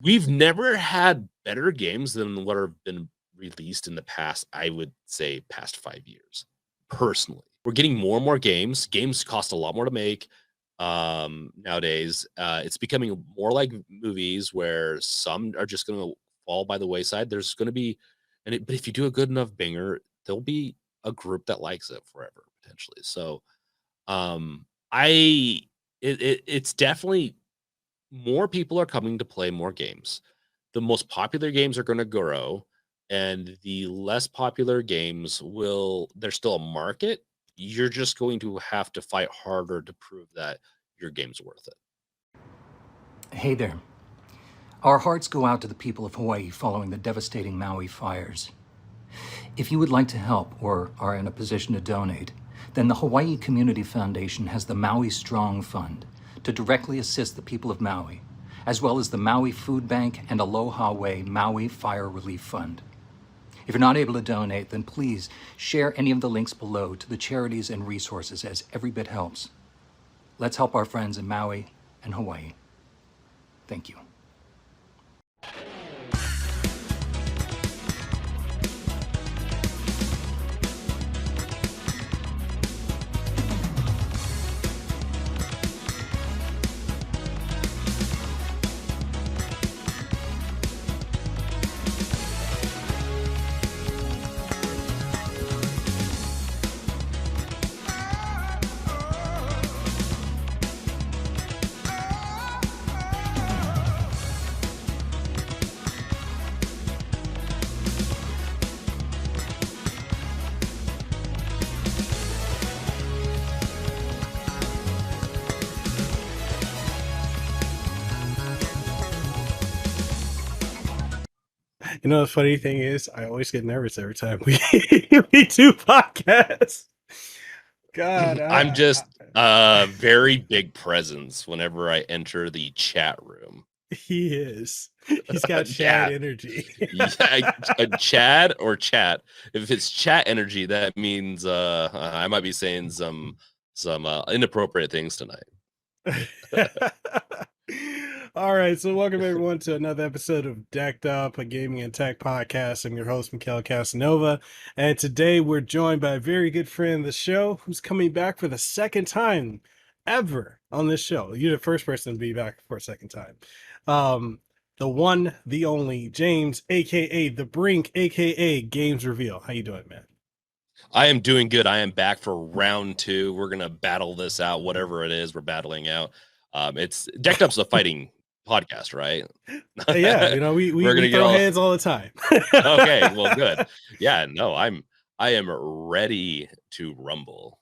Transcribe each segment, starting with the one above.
We've never had better games than what have been released in the past, I would say, past 5 years, personally. We're getting more and more games. Games cost a lot more to make, nowadays. It's becoming more like movies where some are just gonna fall by the wayside. There's gonna be but if you do a good enough banger, there'll be a group that likes it forever, potentially. So, I it's definitely more people are coming to play more games. The most popular games are going to grow, and the less popular games will, there's still a market. You're just going to have to fight harder to prove that your game's worth it. Hey there. Our hearts go out to the people of Hawaii following the devastating Maui fires. If you would like to help or are in a position to donate, then the Hawaii Community Foundation has the Maui Strong Fund to directly assist the people of Maui, as well as the Maui Food Bank and Aloha Way Maui Fire Relief Fund. If you're not able to donate, then please share any of the links below to the charities and resources, as every bit helps. Let's help our friends in Maui and Hawaii. Thank you. You know, the funny thing is, I always get nervous every time we we do podcasts. God, I'm just a very big presence whenever I enter the chat room. he is. He's got Yeah. Chad energy. Yeah, Chad or chat. If it's chat energy, that means I might be saying some inappropriate things tonight. All right, so welcome everyone to another episode of DeckedUP, a gaming and tech podcast. I'm your host, Mekel Kasanova, and today we're joined by a very good friend of the show who's coming back for the second time ever on this show. You're the first person to be back for a second time. The one, the only, James, aka The Brink, aka Games Reveal. How you doing, man? I am doing good. I am back for round 2. We're gonna battle this out, whatever it is we're battling out. It's DeckedUp's a fighting podcast, right? Yeah, you know, We're we gonna get throw all hands all the time. okay. Well, good. Yeah, no, I am ready to rumble.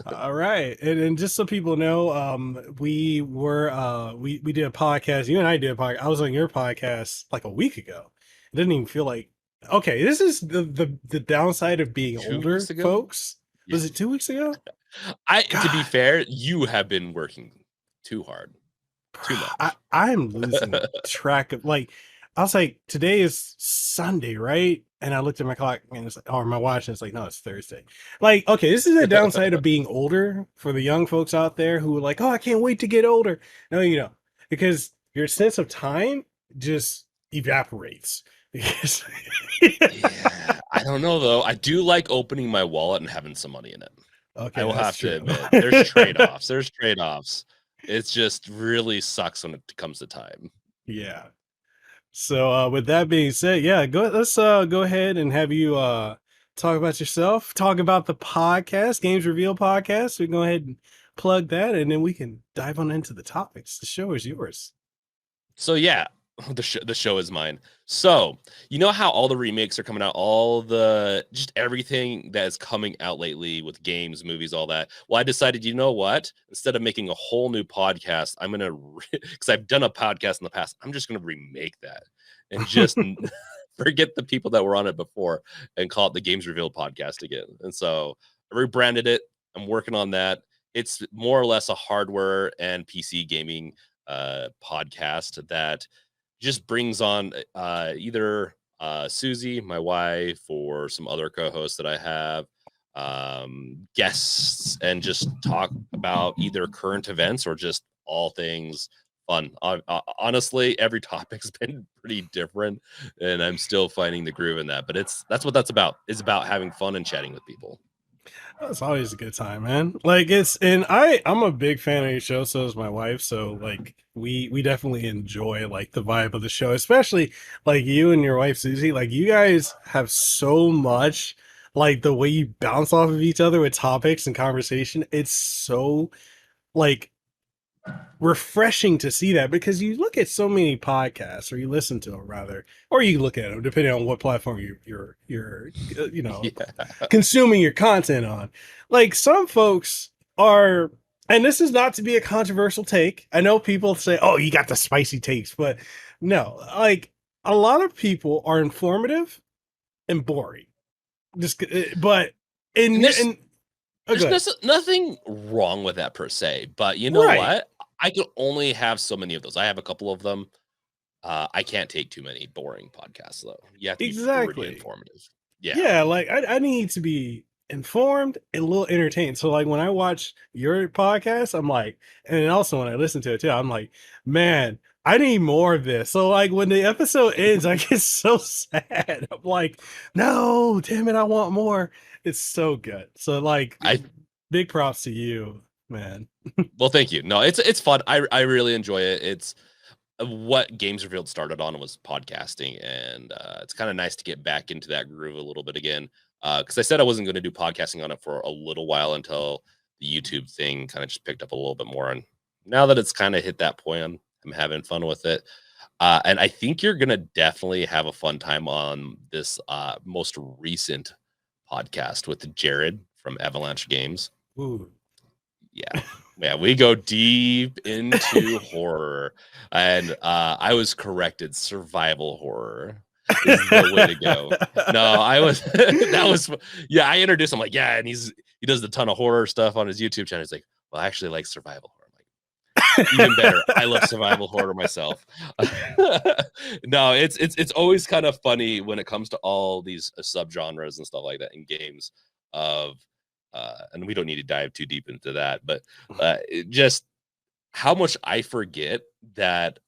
All right. And just so people know, we did a podcast. You and I did a podcast. I was on your podcast like a week ago. It didn't even feel like okay, this is the downside of being 2 older, weeks ago? folks. Yeah. Was it 2 weeks ago? To be God. fair, you have been working too hard. Too much. I'm losing track of like I was like, today is Sunday, right? And I looked at my clock and it's like, or my watch, and it's like, no, it's Thursday. Like, okay, this is the downside of being older for the young folks out there who are like, oh, I can't wait to get older. No, you know, because your sense of time just evaporates. Yeah, I don't know though. I do like opening my wallet and having some money in it. Okay, I will that's have to true. admit, there's trade-offs. There's trade-offs. It's just really sucks when it comes to time. Yeah. So with that being said, yeah, let's go ahead and have you talk about yourself, talk about the podcast, Games Reveal podcast. We can go ahead and plug that, and then we can dive on into the topics. The show is yours. So yeah, the show is mine. So you know how all the remakes are coming out, all the just everything that is coming out lately with games, movies, all that. Well, I decided, you know what? Instead of making a whole new podcast, I'm gonna because I've done a podcast in the past. I'm just gonna remake that and just forget the people that were on it before and call it the Games Revealed podcast again. And so I rebranded it. I'm working on that. It's more or less a hardware and PC gaming podcast that just brings on either Susie, my wife, or some other co-hosts that I have, guests, and just talk about either current events or just all things fun. Honestly, every topic's been pretty different, and I'm still finding the groove in that. But that's what that's about. It's about having fun and chatting with people. That's always a good time, man. Like and I'm a big fan of your show, so is my wife. So like we definitely enjoy like the vibe of the show, especially like you and your wife Susie. Like you guys have so much like the way you bounce off of each other with topics and conversation. It's so like refreshing to see that, because you look at so many podcasts, or you listen to them rather, or you look at them depending on what platform you're Yeah. consuming your content on. Like some folks are, and this is not to be a controversial take. I know people say, "Oh, you got the spicy takes," but no, like a lot of people are informative and boring. Just, but in And there's and oh, go ahead. nothing wrong with that per se, but you know Right. what? I can only have so many of those. I have a couple of them. I can't take too many boring podcasts though. You have to be brutally Exactly. informative. Yeah. Yeah, like I need to be informed and a little entertained. So like when I watch your podcast, I'm like, and then also when I listen to it too, I'm like, man, I need more of this. So like when the episode ends, I get so sad. I'm like, no, damn it, I want more. It's so good. So like I big props to you, man. Well, thank you. No, it's fun. I really enjoy it. It's what Games Revealed started on was podcasting, and it's kind of nice to get back into that groove a little bit again. Because I said I wasn't going to do podcasting on it for a little while until the YouTube thing kind of just picked up a little bit more, and now that it's kind of hit that point, I'm having fun with it. And I think you're gonna definitely have a fun time on this most recent podcast with Jared from Avalanche Games. Ooh. Yeah. Yeah, we go deep into horror, and I was corrected. Survival horror is the way to go. No, I was that was yeah. I introduced him like yeah, and he does a ton of horror stuff on his YouTube channel. He's like, well, I actually like survival horror. I'm like, even better. I love survival horror myself. No, it's always kind of funny when it comes to all these subgenres and stuff like that in games of and we don't need to dive too deep into that, but just how much I forget that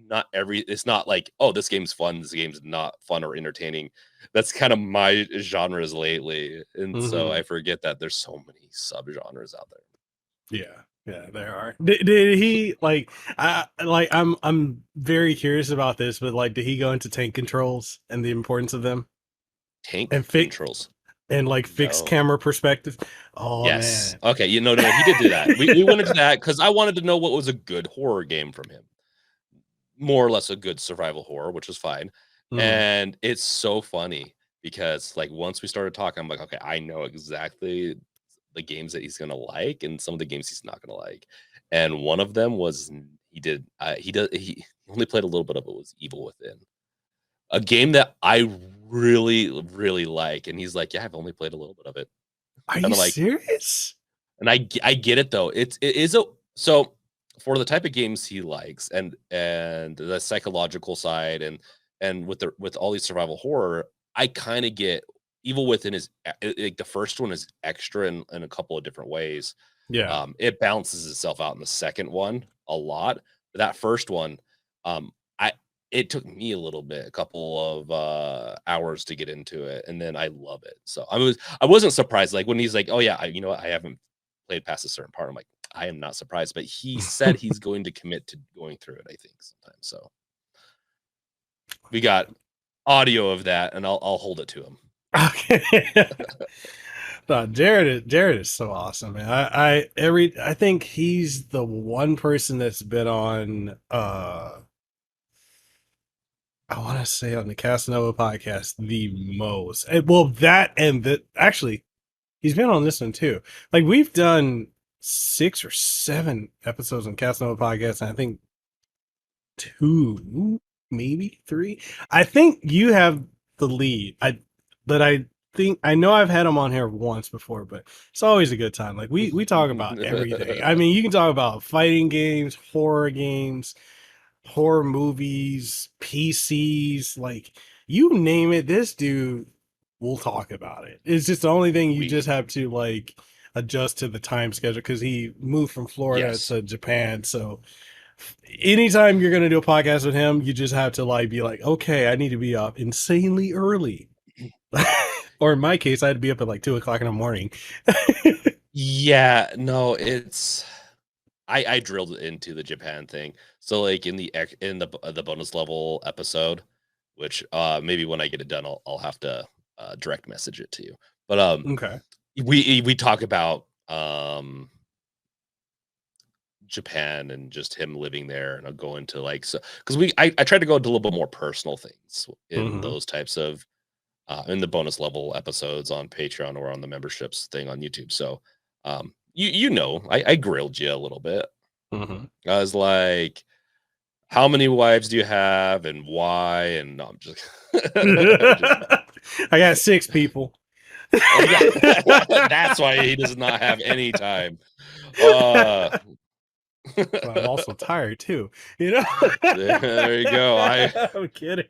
not every it's not like oh this game's fun, this game's not fun or entertaining. That's kind of my genres lately, and so Mhm. I forget that there's so many subgenres out there. Yeah, yeah, there are. Did he like? I'm very curious about this, but like, did he go into tank controls and the importance of them, Tank and fix controls. and like fixed No. camera perspective? Oh Yes. man. Okay. You know, no, he did do that. We went into that because I wanted to know what was a good horror game from him. More or less a good survival horror, which was fine. Mhm. And it's so funny because like once we started talking, I'm like, okay, I know exactly the games that he's gonna like and some of the games he's not gonna like. And one of them was he only played a little bit of it was Evil Within. A game that I really, really like. And he's like, yeah, I've only played a little bit of it. Are And you I'm like, serious? and I get it though. It is a so for the type of games he likes and the psychological side and with all these survival horror, I kind of get Evil Within is like the first one is extra in a couple of different ways. Yeah. It balances itself out in the second one a lot. But that first one, I it took me a little bit, a couple of hours to get into it, and then I love it. So I wasn't surprised. Like when he's like, "Oh yeah, you know what? I haven't played past a certain part." I'm like, I am not surprised, but he said he's going to commit to going through it. I think sometimes. So we got audio of that, and I'll hold it to him. Okay. No, Jared is so awesome, man. I think he's the one person that's been on I want to say on the Casanova podcast the most. Well, that and the actually he's been on this one too. Like we've done 6 or 7 episodes on Casanova podcast, and I think 2, maybe 3. I think you have the lead. I think I know I've had him on here once before, but it's always a good time. Like we talk about everything. I mean, you can talk about fighting games, horror movies, PCs, like you name it, this dude will talk about it. It's just the only thing you just We have to like adjust to the time schedule because he moved from Florida yes. to Japan. So anytime you're gonna do a podcast with him, you just have to like be like, okay, I need to be up insanely early. Or in my case, I had to be up at like 2 o'clock in the morning. Yeah, no, it's I drilled into the Japan thing. So like in the bonus level episode, which maybe when I get it done, I'll have to direct message it to you. But Okay. we talk about Japan and just him living there, and I'll go into like so because I tried to go into a little bit more personal things in Hmm. those types of in the bonus level episodes on Patreon or on the memberships thing on YouTube. So I grilled you a little bit. Hmm. I was like, how many wives do you have and why? And no, I'm just I'm just I got 6 people. yeah. That's why he does not have any time. Uh But I'm also tired too, you know. there you go. I'm kidding.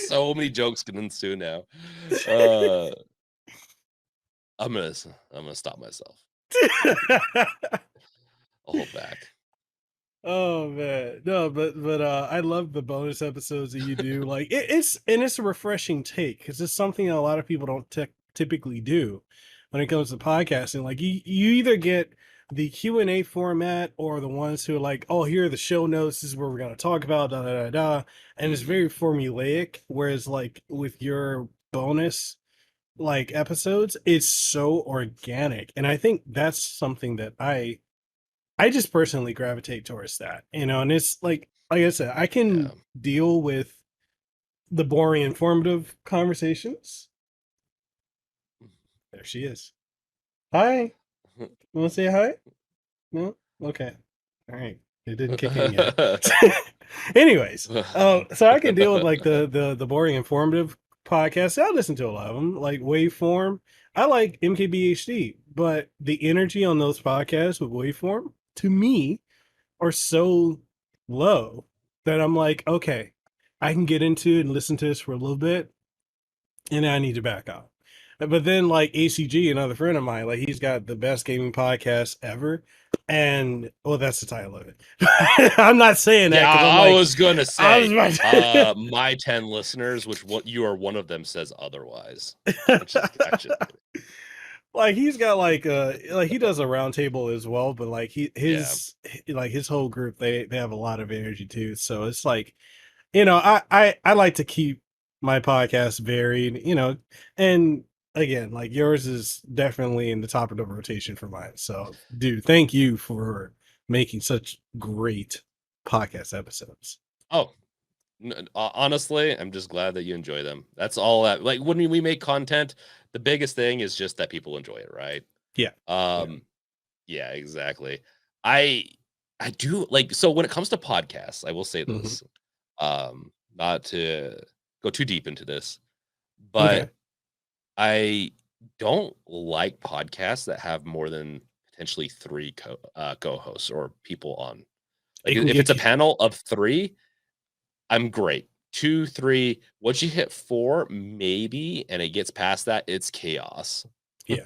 So many jokes can ensue now. Uh I'm gonna stop myself. I'll hold back. Oh man, no, but I love the bonus episodes that you do. Like it's a refreshing take because it's something that a lot of people don't typically do when it comes to podcasting. Like you either get the Q&A format or the ones who are like, oh, here are the show notes. This is where we're gonna talk about da da da da, and it's Mhm. very formulaic. Whereas like with your bonus like episodes, it's so organic, and I think that's something that I just personally gravitate towards that, and it's like I said, I Yeah. can deal with the boring, informative conversations. There she is. Hi. Want to say hi? No? Okay. All right. It didn't kick in yet. Anyways, so I can deal with like the boring, informative podcasts. I listen to a lot of them, like Waveform. I like MKBHD, but the energy on those podcasts with Waveform, to me, are so low that I'm like, okay, I can get into it and listen to this for a little bit, and then I need to back out. But then, like ACG, another friend of mine, like he's got the best gaming podcast ever, and well, that's the title of it. I'm not saying that Yeah, because I'm I like, was gonna I was say, about to- my 10 listeners, which what you are one of them, says otherwise. I'm just kidding. like he's got like he does a roundtable as well, but like Yeah. his whole group they have a lot of energy too. So it's like, I like to keep my podcast varied, and again, like yours is definitely in the top of the rotation for mine. So, dude, thank you for making such great podcast episodes. Oh, honestly, I'm just glad that you enjoy them. That's all that like when we make content, the biggest thing is just that people enjoy it, right? Yeah. Yeah. Um, yeah, exactly. I I do like so when it comes to podcasts, I will say Hmm. this. Not to go too deep into this, Okay. but I don't like podcasts that have more than potentially 3 co-hosts or people on. Like, It can if it's get a you. panel of 3, I'm great. 2, 3, once you hit 4, maybe, and it gets past that, it's chaos. Yeah.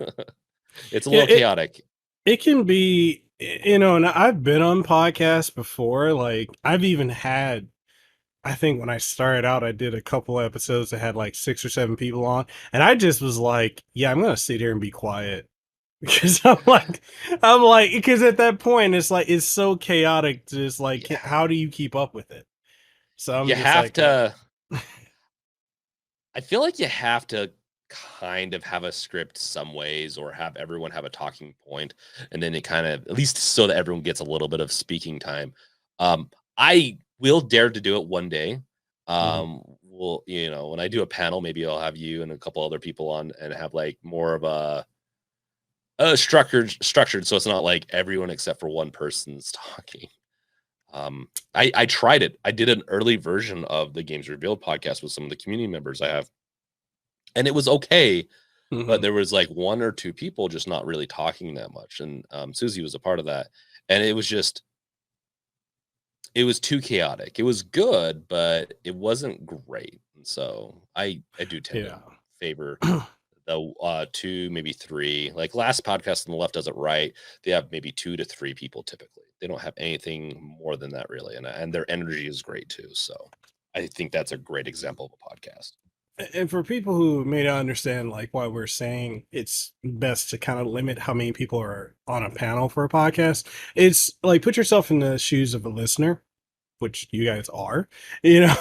It's a Yeah. little chaotic. It can be, and I've been on podcasts before. Like, I've even had, I think when I started out, I did a couple episodes that had like 6 or 7 people on, and I just was like, yeah, I'm gonna sit here and be quiet because because at that point, it's like it's so chaotic. Just like, Yeah. how do you keep up with it? So I'm You just have like, to I feel like you have to kind of have a script some ways or have everyone have a talking point, and then it kind of at least so that everyone gets a little bit of speaking time. I will dare to do it one day. mhm, We'll, when I do a panel, maybe I'll have you and a couple other people on and have like more of a structured so it's not like everyone except for one person's talking. I tried it. I did an early version of the Games Revealed podcast with some of the community members I have, and it was okay, but mhm, there was like 1 or 2 people just not really talking that much, and, Susie was a part of that, and it was too chaotic. It was good, but it wasn't great, and so I do tend to yeah. favor the, 2, maybe 3. Like, last podcast on the left does it right. They have maybe 2 to 3 people typically. They don't have anything more than that really, and their energy is great too. So I think that's a great example of a podcast. And for people who may not understand like why we're saying it's best to kind of limit how many people are on a panel for a podcast, it's like put yourself in the shoes of a listener, which you guys are, you know.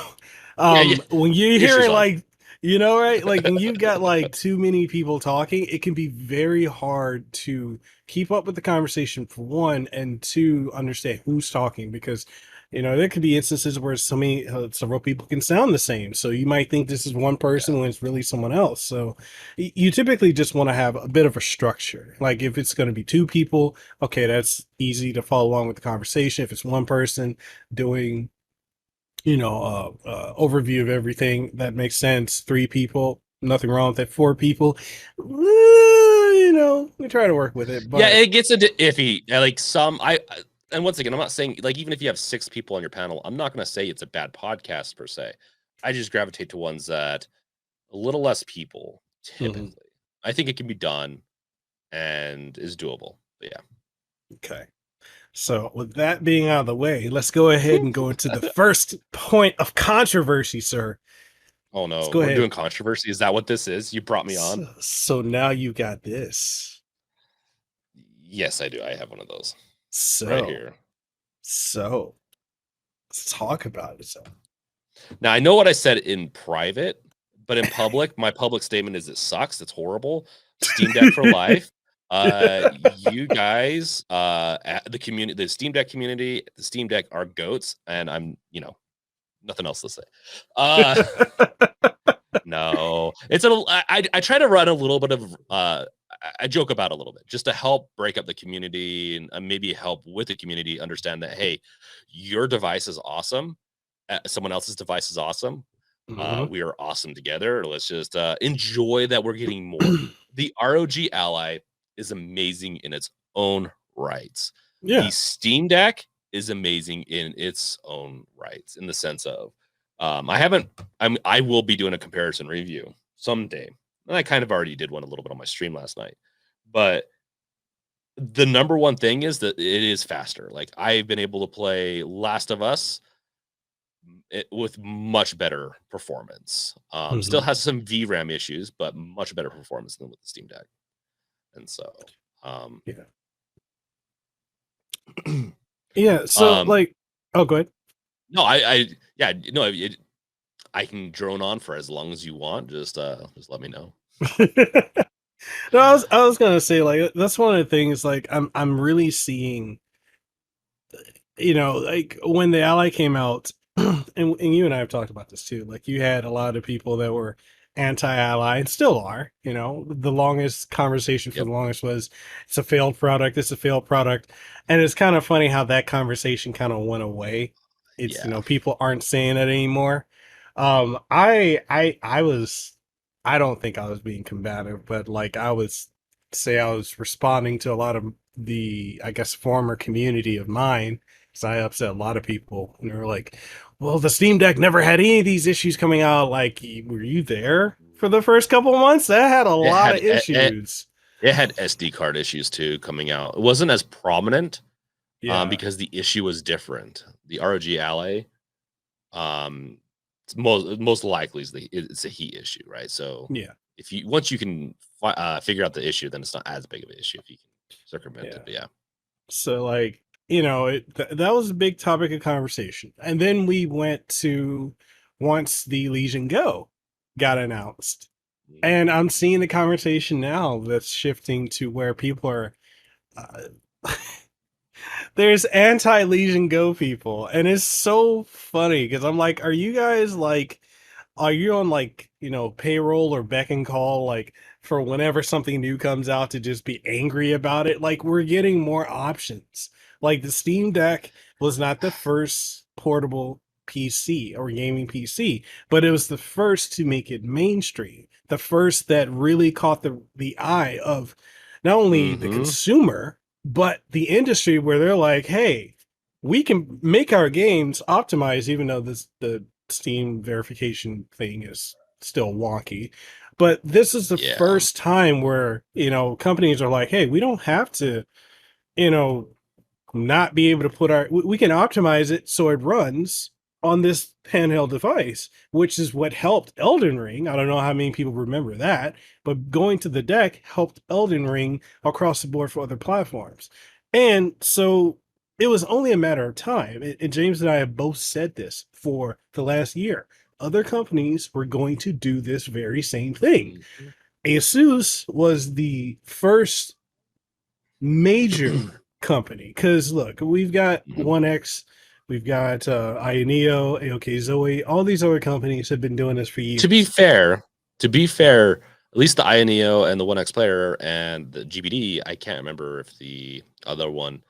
Yeah, yeah. When you're Your shoes hearing on. like, you know, right, like when you've got like too many people talking, it can be very hard to keep up with the conversation for one, and two, understand who's talking, because you know there could be instances where several people can sound the same, so you might think this is one person Yeah. when it's really someone else. So you typically just want to have a bit of a structure. Like if it's going to be two people, okay, that's easy to follow along with the conversation. If it's one person doing, you know, overview of everything, that makes sense. Three people, nothing wrong with it. Four people, you know, we try to work with it, Yeah, but it gets into iffy. Like some and once again, I'm not saying like even if you have 6 people on your panel, I'm not gonna say it's a bad podcast per se. I just gravitate to ones that a little less people mhm. typically. I think it can be done and is doable. But Okay. So with that being out of the way, let's go ahead and go into the first point of controversy, sir. oh Let's no, go we're ahead. doing controversy. Is that what this is? You brought me on? So now you got this. Yes, I do. I have one of those right So, here. so let's talk about it. So, Now I know what I said in private, but in public, my public statement is it sucks. It's horrible. Steam Deck for life. You guys, the community, the Steam Deck community, the Steam Deck are goats, and I'm, nothing else to say. Uh, no, it's I try to run a little bit of I joke about it a little bit just to help break up the community and maybe help with the community understand that hey, your device is awesome, someone else's device is awesome. mhm. We are awesome together. Let's just enjoy that we're getting more. The ROG Ally is amazing in its own rights. The Yeah. Steam Deck is amazing in its own rights, in the sense of I haven't. I will be doing a comparison review someday, and I kind of already did one a little bit on my stream last night. But the number one thing is that it is faster. Like I've been able to play Last of Us with much better performance. Still Mhm. has some VRAM issues, but much better performance than with the Steam Deck. And so, um, Yeah. Yeah. So, um, like, oh, go ahead. no, yeah, no, I can drone on for as long as you want. Just let me know. No, I was gonna say like that's one of the things like I'm really seeing, you know, like when the Ally came out, and you and I have talked about this too. Like you had a lot of people that were anti-Ally and still are. You know, the longest conversation for Yep. the longest was it's a failed product. It's a failed product, and it's kind of funny how that conversation kind of went away. It's, you Yeah. know, people aren't saying it anymore. I was, I don't think I was being combative, but like I was say I was responding to a lot of the, I guess, former community of mine, because I upset a lot of people, and they were like, "Well, the Steam Deck never had any of these issues coming out." Like, were you there for the first couple of months? That had a It lot had of issues. it had SD card issues too coming out. It wasn't as prominent Yeah, because the issue was different. The ROG Ally, um, it's most likely it's a heat issue, right? So yeah, if you once you can figure out the issue, then it's not as big of an issue if you can circumvent it. yeah. But yeah, So, like, you know, that was a big topic of conversation, and then we went to once the Legion Go got announced, mm, and I'm seeing the conversation now that's shifting to where people are. Uh, there's anti Legion Go people, and it's so funny because I'm like, are you guys like, are you on like, you know, payroll or beck and call, like for whenever something new comes out to just be angry about it? Like we're getting more options. Like the Steam Deck was not the first portable PC or gaming PC, but it was the first to make it mainstream. The first that really caught the eye of not only the mm-hmm. consumer but the industry, where they're like, hey, we can make our games optimized, even though the Steam verification thing is still wonky. But this is the Yeah, first time where, you know, companies are like, hey, we don't have to, you know, not be able to put we can optimize it so it runs on this handheld device, which is what helped Elden Ring. I don't know how many people remember that, but going to the deck helped Elden Ring across the board for other platforms. And so it was only a matter of time. And James and I have both said this for the last year. Other companies were going to do this very same thing. Mhm. Asus was the first major company, because look, we've got Mhm. One X, we've got Ioneo, AOK Zoe, all these other companies have been doing this for To be years. fair, to be fair, at least the Ioneo and the One X Player and the GBD, I can't remember if the other one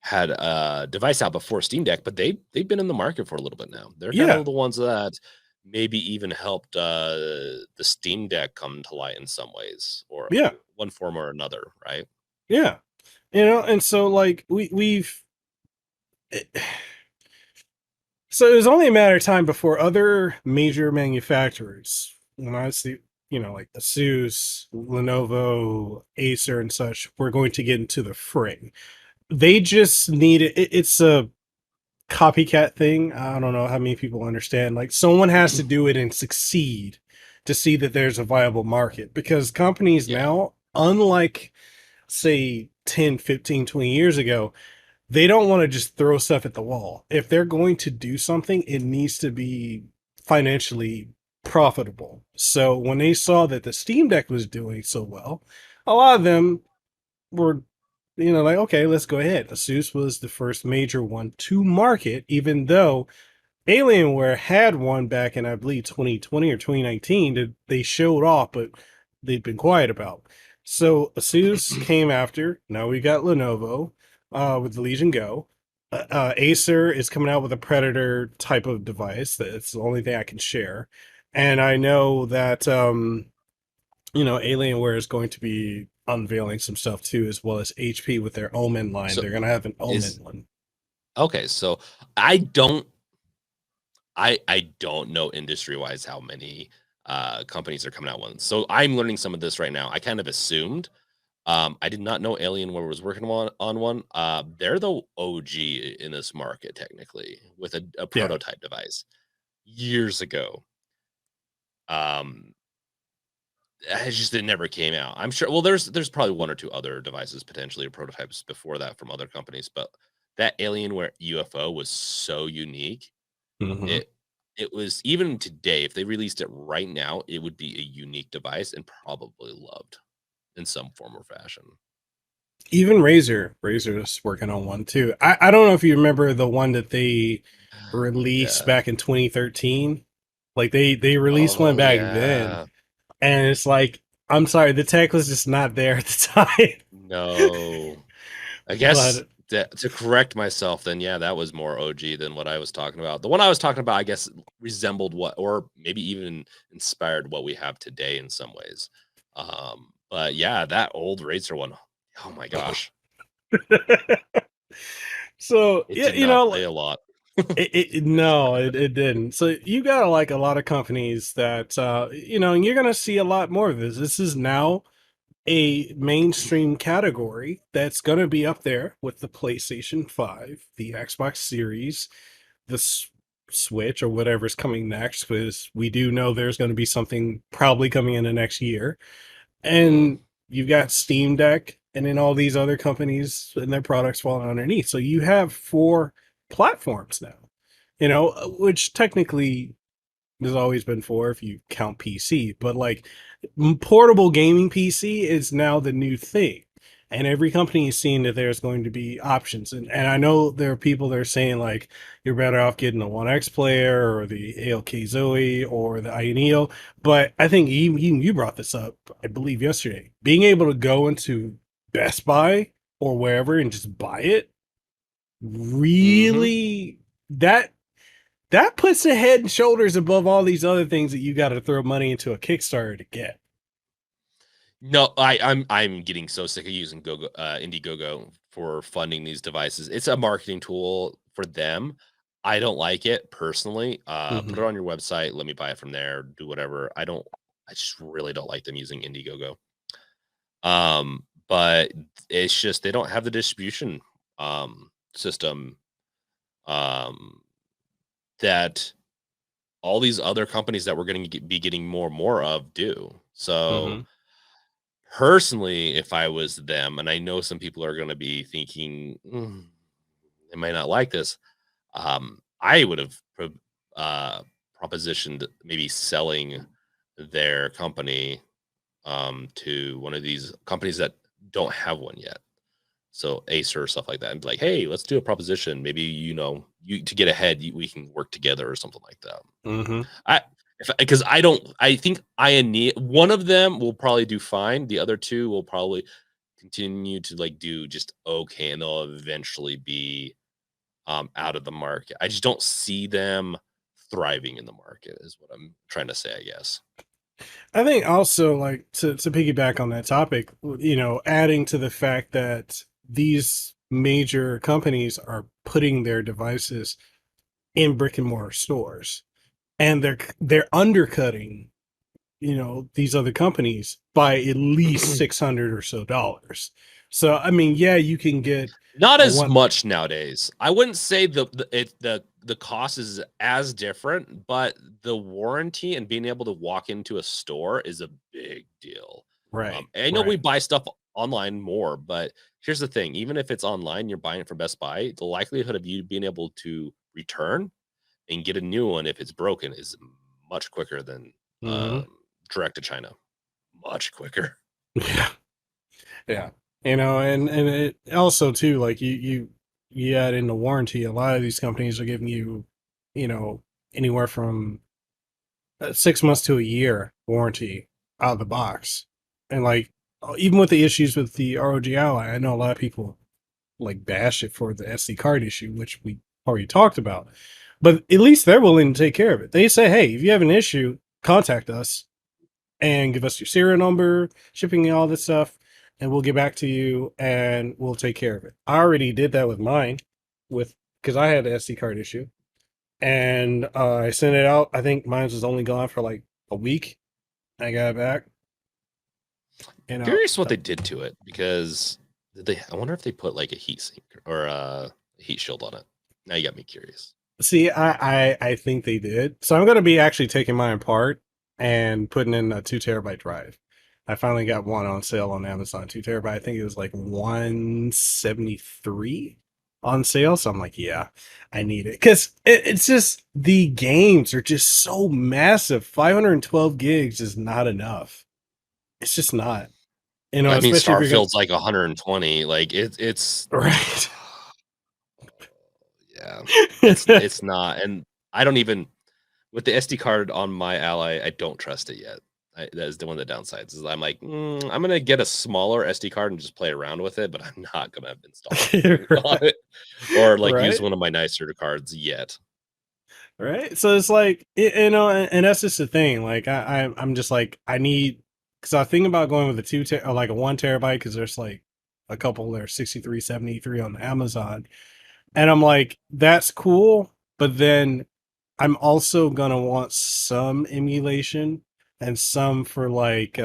had a device out before Steam Deck, but they've been in the market for a little bit now. They're kind Yeah, of the ones that maybe even helped the Steam Deck come to light in some ways, or yeah, one form or another, right? yeah. And so like we've so it was only a matter of time before other major manufacturers, when I see, like Asus, Lenovo, Acer, and such, were going to get into the fray. They just needed it's a copycat thing. I don't know how many people understand. Like, someone has to do it and succeed to see that there's a viable market, because companies Yeah. now, unlike say 10, 15, 20 years ago, they don't want to just throw stuff at the wall. If they're going to do something, it needs to be financially profitable. So when they saw that the Steam Deck was doing so well, a lot of them were, like, okay, let's go ahead. Asus was the first major one to market, even though Alienware had one back in, I believe, 2020 or 2019 that they showed off, but they'd been quiet about. So Asus came after. Now we got Lenovo with the Legion Go. Acer is coming out with a Predator type of device. That's the only thing I can share. And I know that Alienware is going to be unveiling some stuff too, as well as HP with their Omen line. So They're going to have an Omen is one. okay. So I don't I don't know industry wise how many companies are coming out ones. So I'm learning some of this right now. I kind of assumed. I did not know Alienware was working on one. They're the OG in this market, technically, with a Yeah. prototype device years ago. Um, it never came out. I'm sure. Well, there's probably one or two other devices potentially or prototypes before that from other companies, but that Alienware UFO was so unique. Hmm. It it was even today, if they released it right now, it would be a unique device and probably loved in some form or fashion. Even Razer's working on one too. I don't know if you remember the one that they released Yeah. back in 2013. Like, they released one Oh back then, yeah. and it's like, I'm sorry, the tech was just not there at the time. No. I guess But to correct myself, then yeah, that was more OG than what I was talking about. The one I was talking about, I guess, resembled what, or maybe even inspired what we have today in some ways. But yeah, that old Racer one, oh my gosh, so it yeah, did not play a lot. no, it didn't. So you got like a lot of companies that and you're gonna see a lot more of this. This is now a mainstream category that's going to be up there with the PlayStation 5, the Xbox Series, the Switch, or whatever's coming next, because we do know there's going to be something probably coming in the next year. Mm, And you've got Steam Deck, and then all these other companies and their products falling underneath. So you have four platforms now, which technically there's always been four if you count PC, but like, portable gaming PC is now the new thing. And every company is seeing that there's going to be options. And I know there are people that are saying, like, you're better off getting the One X player or the ALK Zoe or the Ioneo. But I think you brought this up, I believe, yesterday. Being able to go into Best Buy or wherever and just buy it, hmm. really, that puts it head and shoulders above all these other things that you got to throw money into a Kickstarter to get. No, I'm getting so sick of using Indiegogo for funding these devices. It's a marketing tool for them. I don't like it personally. Put it Hmm. on your website, let me buy it from there, do whatever. I just really don't like them using Indiegogo. But it's just they don't have the distribution. system um, that all these other companies that we're going to be getting more and more of do. So Mm-hmm. personally, if I was them, and I know some people are going to be thinking they might not like this, I would have propositioned maybe selling their company to one of these companies that don't have one yet. So Acer or stuff like that, and be like, hey, let's do a proposition. Maybe you to get ahead, we can work together or something like that. Mm-hmm. I because I don't. I think I need one of them will probably do fine. The other two will probably continue to like do just okay, and they'll eventually be out of the market. I just don't see them thriving in the market. Is what I'm trying to say. I guess. I think also like to piggyback on that topic, adding to the fact that these major companies are putting their devices in brick and mortar stores, and they're undercutting, these other companies by at least 600 or so dollars. So I mean, yeah, you can get Not a as one. much nowadays. I wouldn't say the cost is as different, but the warranty and being able to walk into a store is a big deal. Right, I know we right. buy stuff online more, but here's the thing: even if it's online, you're buying it from Best Buy, the likelihood of you being able to return and get a new one if it's broken is much quicker than Hmm. direct to China. Much quicker. Yeah, yeah. And it also too, like you add in the warranty. A lot of these companies are giving you, you know, anywhere from 6 months to a year warranty out of the box. And like even with the issues with the ROG Ally, I know a lot of people like bash it for the SD card issue, which we already talked about. But at least they're willing to take care of it. They say, hey, if you have an issue, contact us and give us your serial number, shipping, and all this stuff, and we'll get back to you and we'll take care of it. I already did that with mine, with because I had the SD card issue, and I sent it out. I think mine was only gone for like a week. I got it back. Curious what they did to it because I wonder if they put like a heat sink or a heat shield on it. Now you got me curious. See, I think they did. So I'm gonna be actually taking mine apart and putting in a 2 terabyte drive. I finally got one on sale on Amazon, 2 terabyte. I think it was like 173 on sale. So I'm like, yeah, I need it. Because it's just the games are just so massive. 512 gigs is not enough. It's just not. I mean, Especially if you're gonna Starfield's like 120. Like it's right. yeah, it's not. And I don't even with the SD card on my Ally, I don't trust it yet. That is the one of the downsides. Is I'm like, I'm gonna get a smaller SD card and just play around with it, but I'm not gonna install anything on it or like use Right. one of my nicer cards yet. Right. So it's like and that's just the thing. Like I'm just like I need because I think about going with a or like a 1 terabyte because there's like a couple that are 6373 on Amazon, and I'm like that's cool, but then I'm also gonna want some emulation and some for like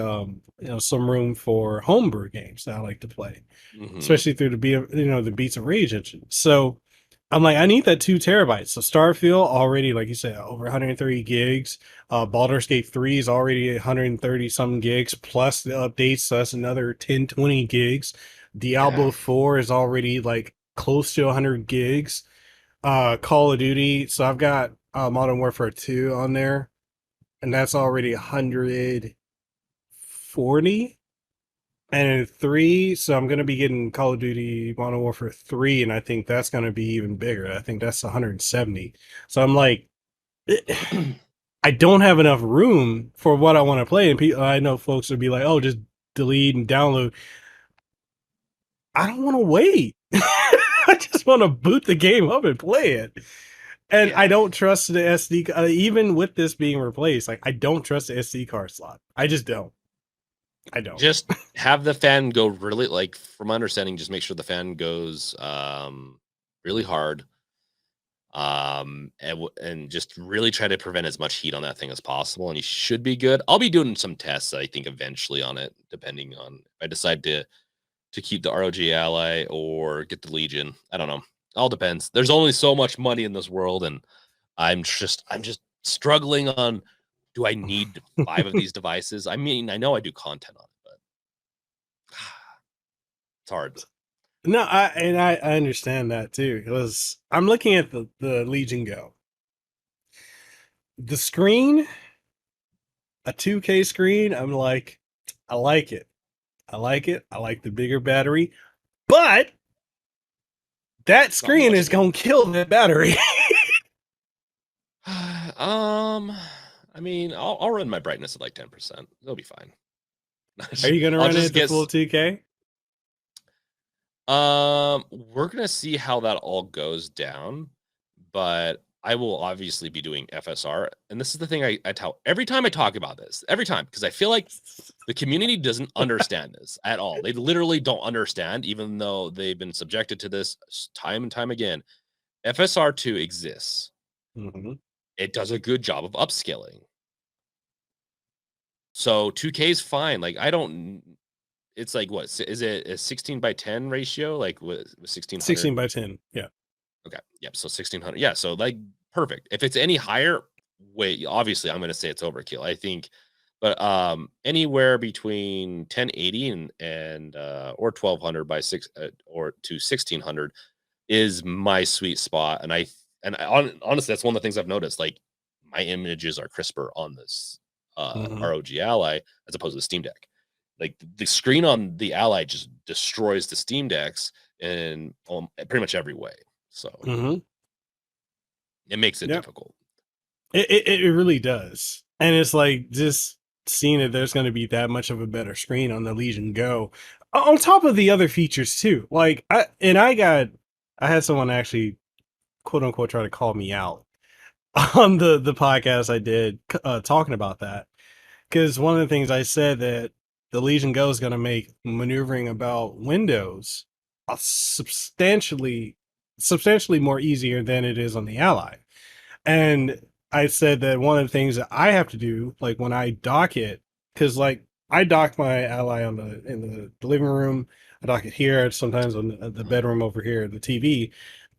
some room for homebrew games that I like to play, Hmm. especially through the Beats of Rage engine. So I'm like, I need that 2 terabytes. So Starfield already, like you said, over 130 gigs. Baldur's Gate 3 is already 130 some gigs plus the updates, so that's another 10, 20 gigs. Diablo Yeah. 4 is already like close to 100 gigs. Call of Duty, so I've got Modern Warfare 2 on there, and that's already 140. And 3, so I'm gonna be getting Call of Duty Modern Warfare 3, and I think that's gonna be even bigger. I think that's 170. So I'm like, I don't have enough room for what I want to play, and I know folks would be like, "Oh, just delete and download." I don't want to wait. I just want to boot the game up and play it. And I Yeah. don't trust the SD, even with this being replaced. Like, I don't trust the SD card slot. I just don't. I don't. Just have the fan go really like from my understanding, just make sure the fan goes really hard. And just really try to prevent as much heat on that thing as possible, and you should be good. I'll be doing some tests, I think, eventually on it, depending on if I decide to keep the ROG Ally or get the Legion. I don't know. All depends. There's only so much money in this world, and I'm just struggling on, do I need 5 of these devices? I mean, I know I do content on it, but it's hard. No, I understand that too. Because I'm looking at the Legion Go. The screen, a 2K screen, I'm like, I like it. I like it. I like the bigger battery. But that Not screen much is of it. gonna kill that battery. I mean, I'll run my brightness at like 10%. It'll be fine. Are you gonna I'll run it just at the get full 2K? we're gonna see how that all goes down, but I will obviously be doing FSR. And this is the thing I tell every time I talk about this, every time, because I feel like the community doesn't understand this at all. They literally don't understand, even though they've been subjected to this time and time again. FSR2 exists. Mm-hmm. It does a good job of upscaling. So 2K is fine. Like, I don't, it's like, what is it, a 16:10 ratio? Like with 1600? 16 by 10. Yeah. Okay. Yep. So 1600. Yeah. So like perfect. If it's any higher, wait, obviously I'm gonna say it's overkill. I think, but anywhere between 1080 and or 1200 by 6 or to 1600 is my sweet spot. Honestly, that's one of the things I've noticed. Like, my images are crisper on this Mm-hmm. ROG Ally as opposed to the Steam Deck. Like, the screen on the Ally just destroys the Steam Decks in pretty much every way. So Mm-hmm. it makes it Yep. difficult. It really does. And it's like just seeing that there's going to be that much of a better screen on the Legion Go, on top of the other features too. Like I had someone actually quote unquote try to call me out on the podcast I did talking about that, because one of the things I said that the Legion Go is going to make maneuvering about Windows substantially more easier than it is on the Ally. And I said that one of the things that I have to do, like when I dock it, because like I dock my Ally on the living room, I dock it here, sometimes on the bedroom over here, the TV,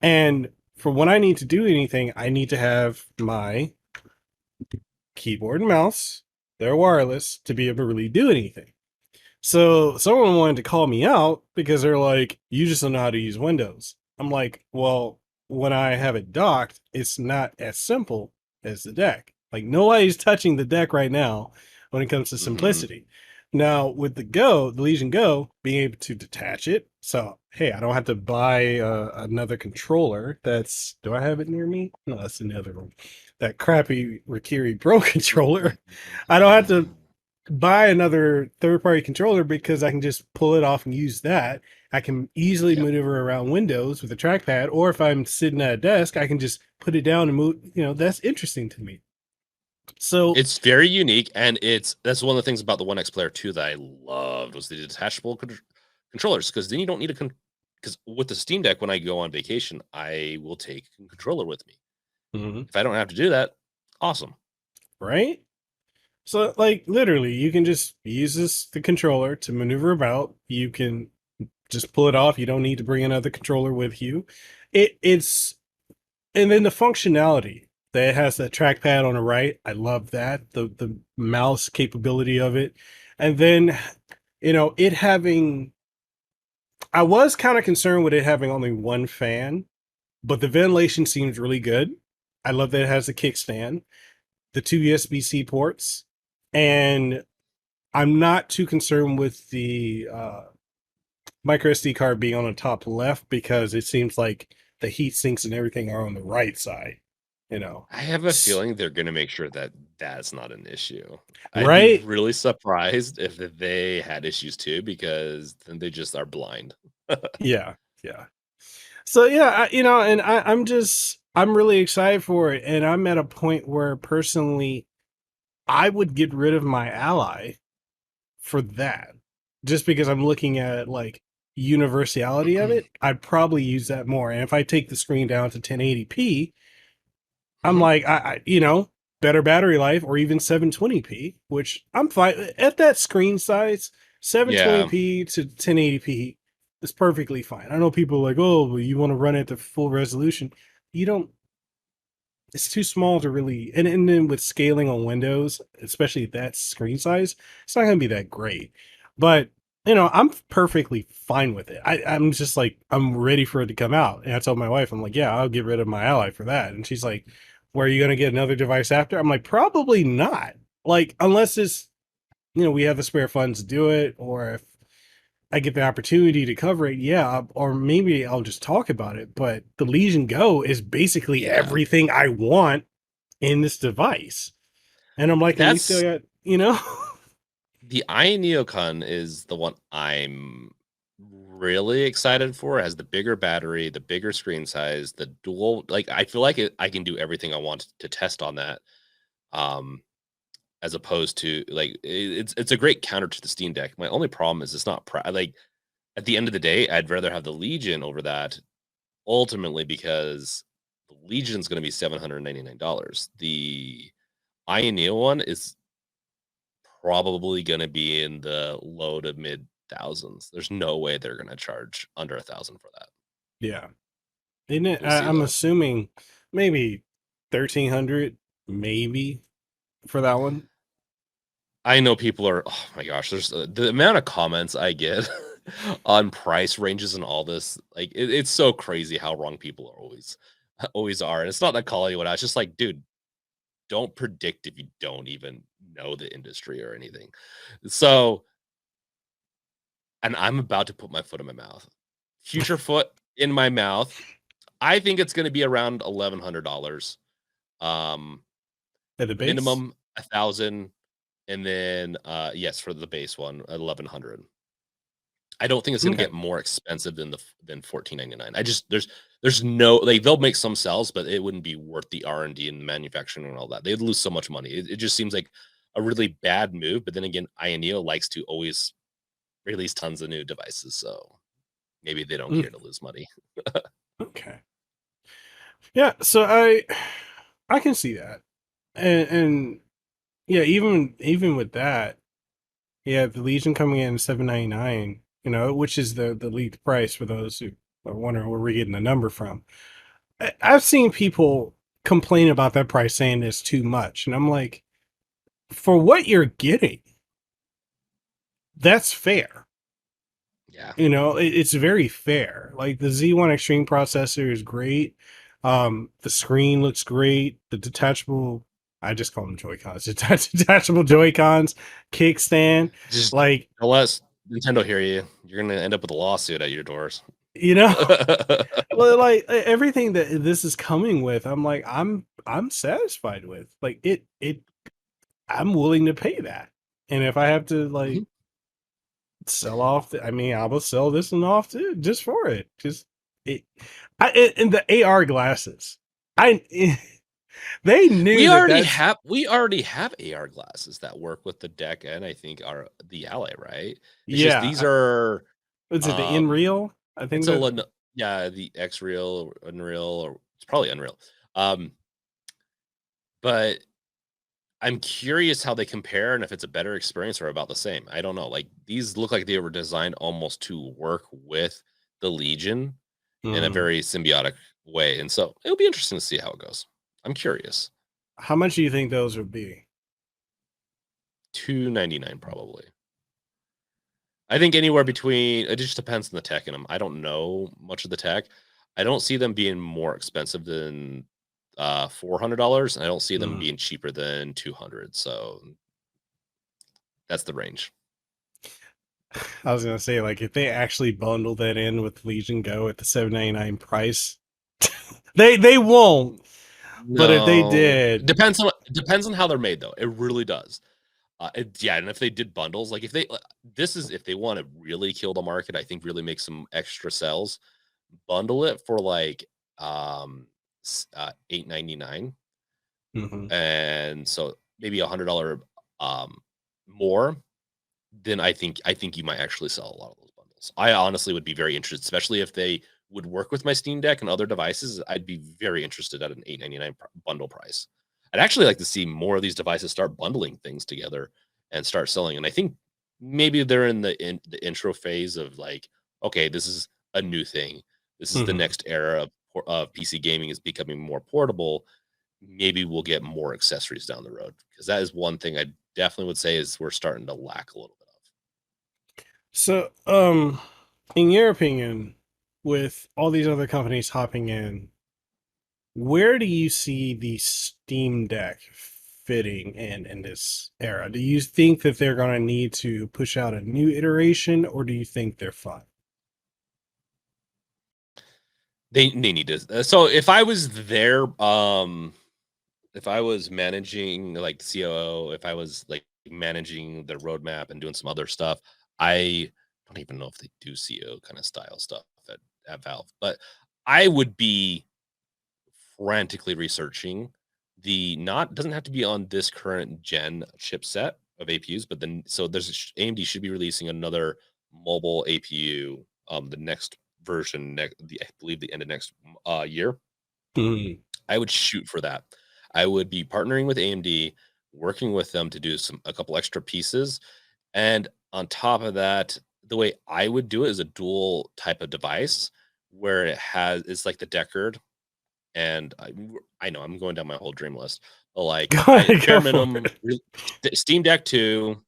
and for when I need to do anything, I need to have my keyboard and mouse. They're wireless to be able to really do anything. So someone wanted to call me out because they're like, you just don't know how to use Windows. I'm like, well, when I have it docked, it's not as simple as the deck. Like, nobody's touching the deck right now when it comes to Mm-hmm. simplicity. Now with the Legion Go, being able to detach it. So, hey, I don't have to buy another controller. Do I have it near me? No, that's in the other room. That crappy Rikiri Pro controller. I don't have to buy another third-party controller because I can just pull it off and use that. I can easily Yep. maneuver around Windows with a trackpad, or if I'm sitting at a desk, I can just put it down and move. That's interesting to me. So, It's very unique, and that's one of the things about the One X Player 2 that I loved was the detachable controllers, because then you don't need a because with the Steam Deck, when I go on vacation, I will take a controller with me. mhm, If I don't have to do that, awesome. right? So, like, literally, you can just use the controller to maneuver about. You can just pull it off. You don't need to bring another controller with you. It's and then the functionality that it has that trackpad on the right, I love that. The mouse capability of it. And then, it having I was kind of concerned with it having only one fan, but the ventilation seems really good. I love that it has the kickstand, the two USB-C ports, and I'm not too concerned with the micro SD card being on the top left because it seems like the heat sinks and everything are on the right side, you know. I have a S- feeling they're gonna make sure that that's not an issue. I'd be Right? really surprised if they had issues too, because then they just are blind. Yeah, yeah. So yeah, and I'm really excited for it, and I'm at a point where personally I would get rid of my Ally for that, just because I'm looking at like universality of it. I'd probably use that more, and if I take the screen down to 1080p, I'm Mhm. like, better battery life, or even 720p, which I'm fine at that screen size. Yeah. 720p to 1080p, It's perfectly fine. I know people are like, oh, well, you want to run it to full resolution. You don't. It's too small to really, and then with scaling on Windows, especially that screen size, it's not going to be that great. But I'm perfectly fine with it. I'm just like, I'm ready for it to come out. And I told my wife, I'm like, yeah, I'll get rid of my Ally for that. And she's like, where are you going to get another device after? I'm like, probably not. Like, unless it's, we have the spare funds to do it, or if I get the opportunity to cover it, yeah, or maybe I'll just talk about it. But the Legion Go is basically Yeah. everything I want in this device. And I'm like, and we still That's got, the Eye Neocon is the one I'm really excited for. It has the bigger battery, the bigger screen size, the dual. Like I feel like I can do everything I want to test on that. Um, as opposed to like it's a great counter to the Steam Deck. My only problem is it's not like at the end of the day, I'd rather have the Legion over that ultimately because the Legion's going to be $799. The Eye Neo one is probably going to be in the low to mid thousands. There's no way they're going to charge under 1,000 for that. yeah. Isn't it? We'll see I'm though. assuming maybe 1,300, maybe for that one. I know people are. Oh my gosh, there's the amount of comments I get on price ranges and all this. Like it's so crazy how wrong people are always are. And it's not that calling anyone out. It's just like, dude, don't predict if you don't even know the industry or anything. So, and I'm about to put my foot in my mouth. Future foot in my mouth. I think it's going to be around $1,100. Um, At the base? minimum 1,000, and then yes, for the base one, 1,100. I don't think it's going to Okay. get more expensive than 14.99. I just there's no like they'll make some cells, but it wouldn't be worth the R&D and manufacturing and all that. They'd lose so much money. It just seems like a really bad move. But then again, Ioneo likes to always release tons of new devices, so maybe they don't Mm, care to lose money. okay. Yeah, so I can see that. And yeah, even with that, yeah, the Legion coming in 799, which is the leaked price for those who are wondering where we're getting the number from. I've seen people complain about that price saying it's too much. And I'm like, for what you're getting, that's fair. Yeah, It's very fair. Like the Z1 Extreme processor is great. The screen looks great. The detachable, I just call them Joy-Cons, detachable Joy-Cons, kickstand, just like, don't let Nintendo hear you. You're gonna end up with a lawsuit at your doors. you know, well, like everything that this is coming with, I'm like, I'm satisfied with. Like I'm willing to pay that. And if I have to like Mhm. sell off, I mean, I will sell this one off too, just for it. Just it, and the AR glasses, I they knew that that's We already have AR glasses that work with the deck and I think are the Ally, right? It's just yeah. these are Was it the um Unreal? I think it's a that yeah, the X Real or Unreal or it's probably Unreal. Um but I'm curious how they compare and if it's a better experience or about the same. I don't know. Like these look like they were designed almost to work with the Legion in a Mhm. very symbiotic way. And so it'll be interesting to see how it goes. I'm curious. How much do you think those would be? 299 probably. I think anywhere between it just depends on the tech in them. I don't know much of the tech. I don't see them being more expensive than $400 and I don't see them Mhm. being cheaper than 200. So that's the range. I was gonna say, like, if they actually bundle that in with Legion Go at the 799 price, they won't. But if they No, did, depends on how they're made though. It really does. Yeah, and if they did bundles, like if they this is if they want to really kill the market, I think really make some extra sales, bundle it for like 8.99, mhm. and so maybe $100 um more, then I think you might actually sell a lot of those bundles. I honestly would be very interested, especially if they would work with my Steam Deck and other devices. I'd be very interested at an 8.99 bundle price. I'd actually like to see more of these devices start bundling things together and start selling. And I think maybe they're in the intro phase of like, okay, this is a new thing. This is the Mhm. next era of PC gaming is becoming more portable. Maybe we'll get more accessories down the road, because that is one thing I definitely would say is we're starting to lack a little bit of. So, in your opinion, with all these other companies hopping in, where do you see the Steam Deck fitting in this era? Do you think that they're going to need to push out a new iteration, or do you think they're fine? They need to. So if I was there, if I was managing like the COO, if I was like managing the roadmap and doing some other stuff, I don't even know if they do CO kind of style stuff at Valve, but I would be frantically researching the not doesn't have to be on this current gen chipset of APUs, but then so there's AMD should be releasing another mobile APU the next version I believe the end of next year. Mhm. I would shoot for that. I would be partnering with AMD, working with them to do a couple extra pieces, and on top of that, the way I would do it is a dual type of device where it's like the Deckard, and I know I'm going down my whole dream list, but like Go I ahead, bare go for minimum it. Steam Deck 2,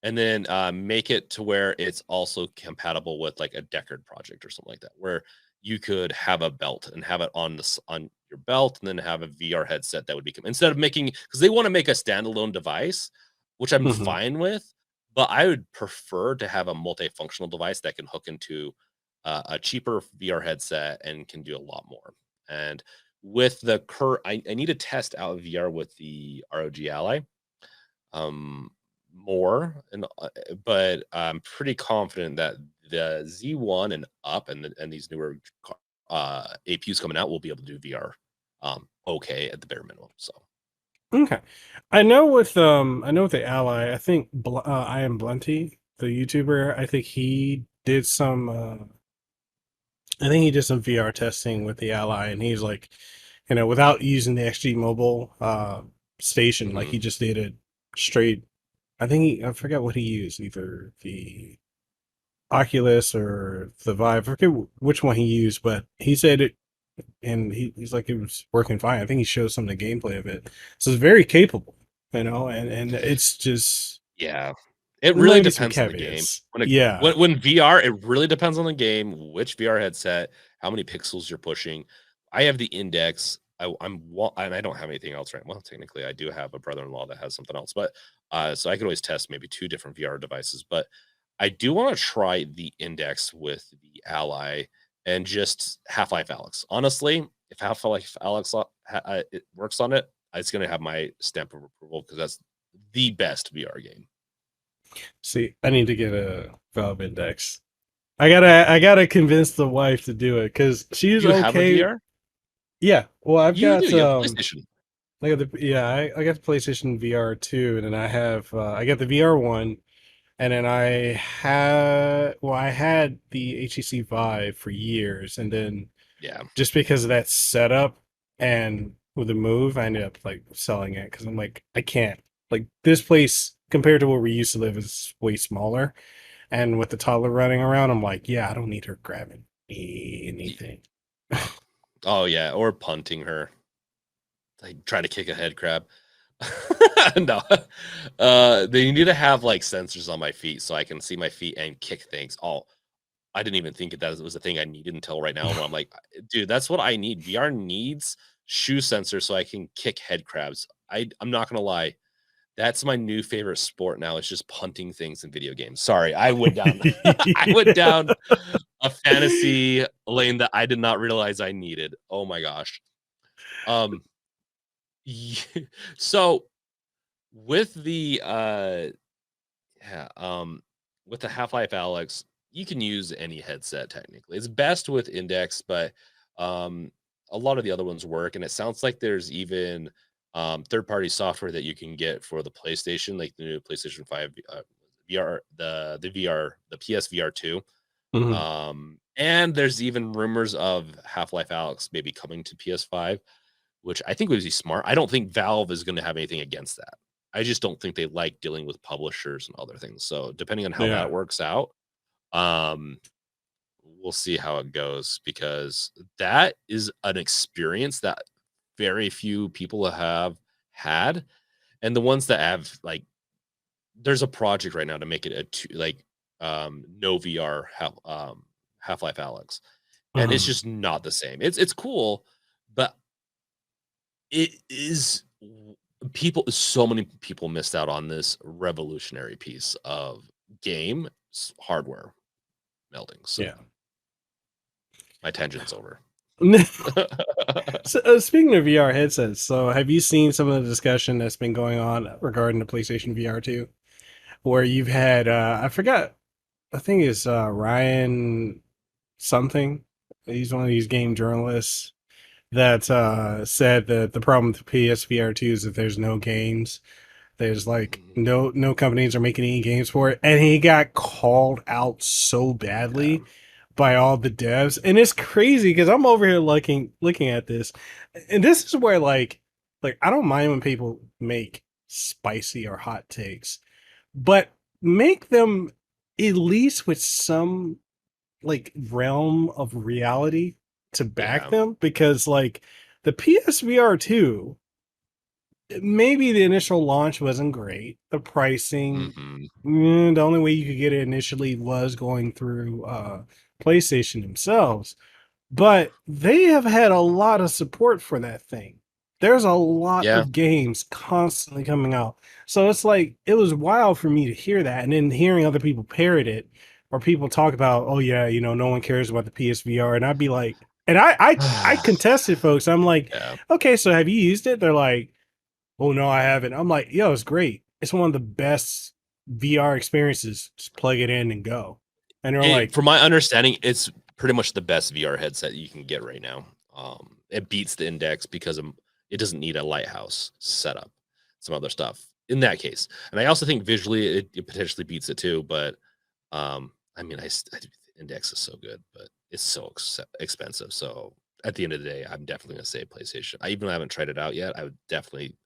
and then make it to where it's also compatible with like a Deckard project or something like that, where you could have a belt and have it on your belt, and then have a VR headset that would become, instead of making, because they want to make a standalone device, which I'm Mhm. fine with, but I would prefer to have a multifunctional device that can hook into a cheaper VR headset and can do a lot more. And with the I need to test out VR with the ROG Ally more, but I'm pretty confident that the Z1 and up, and these newer APUs coming out will be able to do VR okay at the bare minimum. So Okay. I know with the Ally, I think I am Blunty, the YouTuber, I think he did some VR testing with the Ally, and he's like, without using the XG mobile station, like mhm. he just did it straight. I forget what he used, either the Oculus or the Vive. I forget which one he used, but he said it, and he's like, it was working fine. I think he showed some of the gameplay of it, so it's very capable, and it's just Yeah. It really maybe some depends on the game. caveats. When it Yeah. when VR, it really depends on the game, which VR headset, how many pixels you're pushing. I have the Index. And I don't have anything else right. Well, technically, I do have a brother-in-law that has something else, but so I could always test maybe two different VR devices. But I do want to try the Index with the Ally and just Half-Life Alex. Honestly, if Half-Life Alex it works on it, it's going to have my stamp of approval, because that's the best VR game. See, I need to get a Valve Index. I gotta convince the wife to do it because she's You have a okay. VR? Yeah. Well, I've You do. got You have PlayStation. I got the PlayStation VR 2, and then I got the VR 1, and then I had the HTC Vive for years, and then Yeah. just because of that setup and with the move, I ended up like selling it because I'm like, I can't. Like, this place compared to where we used to live is way smaller, and with the toddler running around, I'm like, yeah, I don't need her grabbing Ye- anything. ugh. Oh yeah, or punting her, like trying to kick a head crab. No. They need to have like sensors on my feet so I can see my feet and kick things. Oh, I didn't even think that was a thing I needed until right now, when I'm like, dude, that's what I need. VR needs shoe sensors so I can kick head crabs. I'm not gonna lie. That's my new favorite sport now. It's just punting things in video games. Sorry, I went down I went down a fantasy lane that I did not realize I needed. Oh my gosh. Um so with the yeah, with the Half-Life Alex, you can use any headset technically. It's best with Index, but um a lot of the other ones work, and it sounds like there's even third-party software that you can get for the PlayStation, like the new PlayStation 5 VR, the VR, the PSVR 2. Mhm. And there's even rumors of Half-Life Alex maybe coming to PS5, which I think would be smart. I don't think Valve is going to have anything against that. I just don't think they like dealing with publishers and other things. So depending on how Yeah. that works out, um, we'll see how it goes, because that is an experience that very few people have had, and the ones that have, like, there's a project right now to make it a no VR Half-Life Alex, and it's Mhm. just not the same. It's cool, but it is people so many people missed out on this revolutionary piece of hardware melding. So Yeah. my tangent's over. So, speaking of VR headsets, so have you seen some of the discussion that's been going on regarding the PlayStation VR 2? Where you've had, I forgot, I think it's Ryan something. He's one of these game journalists that said that the problem with the PSVR 2 is that there's no games. There's like Mhm. no companies are making any games for it, and he got called out so Yeah. badly by all the devs, and it's crazy because I'm over here looking at this, and this is where like I don't mind when people make spicy or hot takes, but make them at least with some like realm of reality to back Yeah. them, because like the PSVR 2, maybe the initial launch wasn't great. The pricing, Mhm. the only way you could get it initially was going through PlayStation themselves, but they have had a lot of support for that thing. There's a lot Yeah. of games constantly coming out. So it's like it was wild for me to hear that, and then hearing other people parrot it or people talk about, oh yeah, no one cares about the PSVR, and I'd be like, and I contested folks. I'm like, Yeah. okay, so have you used it? They're like, oh no, I haven't. I'm like, yo, it's great. It's one of the best VR experiences. Just plug it in and go. And they're like, From my understanding, it's pretty much the best VR headset you can get right now. It beats the Index because it doesn't need a lighthouse setup, some other stuff in that case. And I also think visually it potentially beats it too. But I mean, the Index is so good, but it's so expensive. So at the end of the day, I'm definitely gonna say PlayStation. I even though I haven't tried it out yet, I would definitely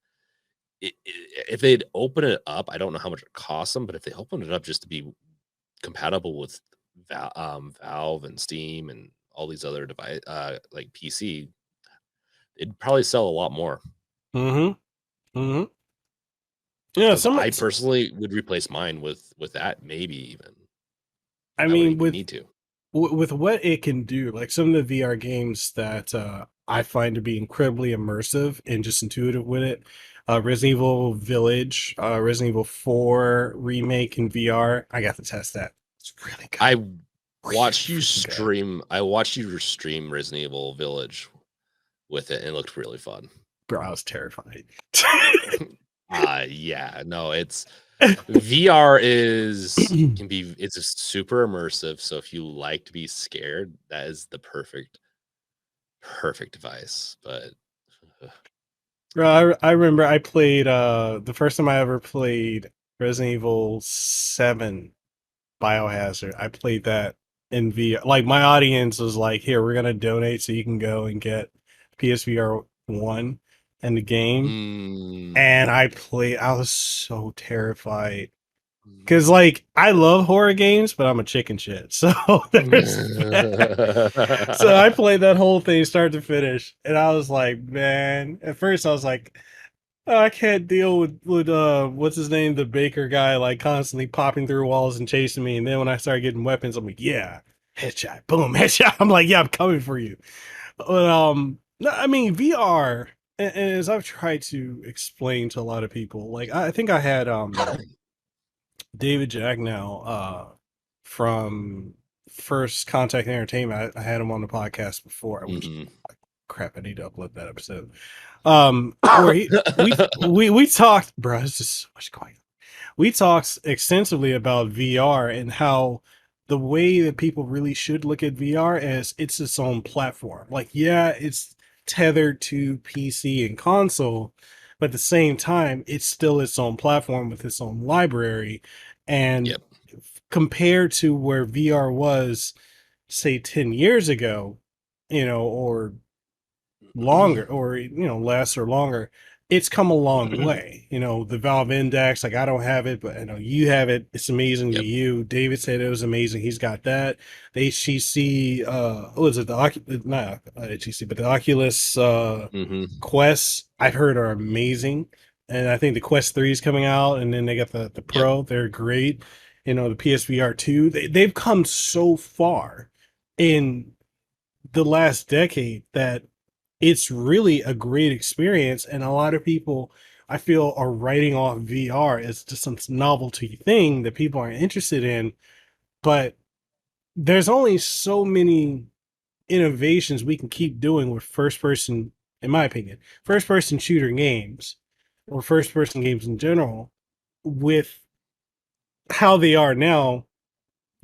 if they'd open it up. I don't know how much it costs them, but if they open it up just to be compatible with Valve and Steam and all these other device like PC, it'd probably sell a lot more, mm-hmm, mm-hmm. Yeah, because some. I personally would replace mine with that, maybe even. I I wouldn't mean, even need to. with what it can do, like some of the VR games that I find to be incredibly immersive and just intuitive with it. Resident Evil Village, Resident Evil 4 remake in VR. I got to test that. It's really good. I Really freaking good. I watched you stream Resident Evil Village with it, and it looked really fun. Bro, I was terrified. Yeah, no, it's VR it's a super immersive. So if you like to be scared, that is the perfect device. But Bro, I remember I played the first time I ever played Resident Evil 7 Biohazard. I played that in VR. Like my audience was like, "Here, we're gonna donate so you can go and get PSVR 1 and the game." And mm, I played. I was so terrified because, mm. like, I love horror games, but I'm a chicken shit. So there's that. So I played that whole thing start to finish, and I was like, man. At first, I was like, oh, I can't deal with what's his name, the baker guy, like constantly popping through walls and chasing me. And then when I started getting weapons, I'm like, yeah, headshot, boom, headshot. I'm like, yeah, I'm coming for you. But no, I mean VR, and as I've tried to explain to a lot of people, like I think I had David Jack now from First Contact Entertainment. I had him on the podcast before, which Mhm. crap, I need to upload that episode. Where we talked, bro. It's just so much going on. We talked extensively about VR and how the way that people really should look at VR as it's its own platform. Like, yeah, it's tethered to PC and console, but at the same time, it's still its own platform with its own library. And Yep. compared to where VR was, say, 10 years ago, or longer or less or longer, it's come a long way. You know, the Valve Index, like I don't have it, but I know you have it. It's amazing to Yep. you. David said it was amazing. He's got that. The HTC, what is it? Not HTC, but the Oculus Hmm. Quests, I've heard are amazing. And I think the Quest 3 is coming out, and then they got the Yep. Pro. They're great. You know, the PSVR 2. They've come so far in the last decade that it's really a great experience. And a lot of people, I feel, are writing off VR as just some novelty thing that people aren't interested in. But there's only so many innovations we can keep doing with first person, in my opinion, first person shooter games or first person games in general with how they are now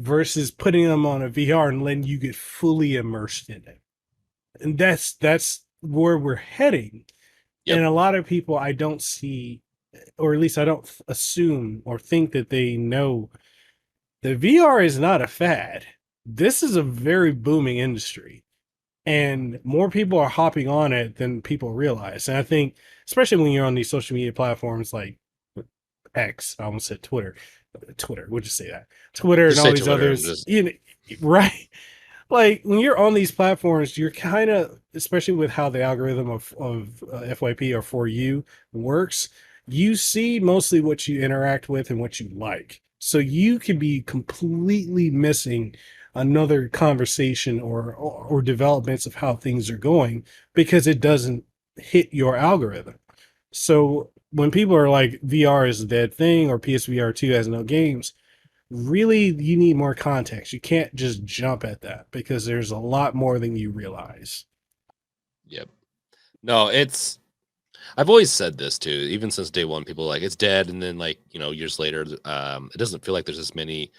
versus putting them on a VR and letting you get fully immersed in it. And that's where we're heading. Yep. And a lot of people I don't see, or at least I don't assume or think that they know that VR is not a fad. This is a very booming industry, and more people are hopping on it than people realize. And I think, especially when you're on these social media platforms like X, I almost said Twitter, would you say that? Twitter and Just all say these Twitter and others, just you know, right? Like when you're on these platforms, you're kind of, especially with how the algorithm of FYP or for you works, you see mostly what you interact with and what you like. So you could be completely missing another conversation or developments of how things are going because it doesn't hit your algorithm. So when people are like VR is a dead thing or PSVR 2 has no games, really you need more context. You can't just jump at that because there's a lot more than you realize. yep. No, it's I've always said this too, even since day one. People are like it's dead, and then like years later, it doesn't feel like there's as many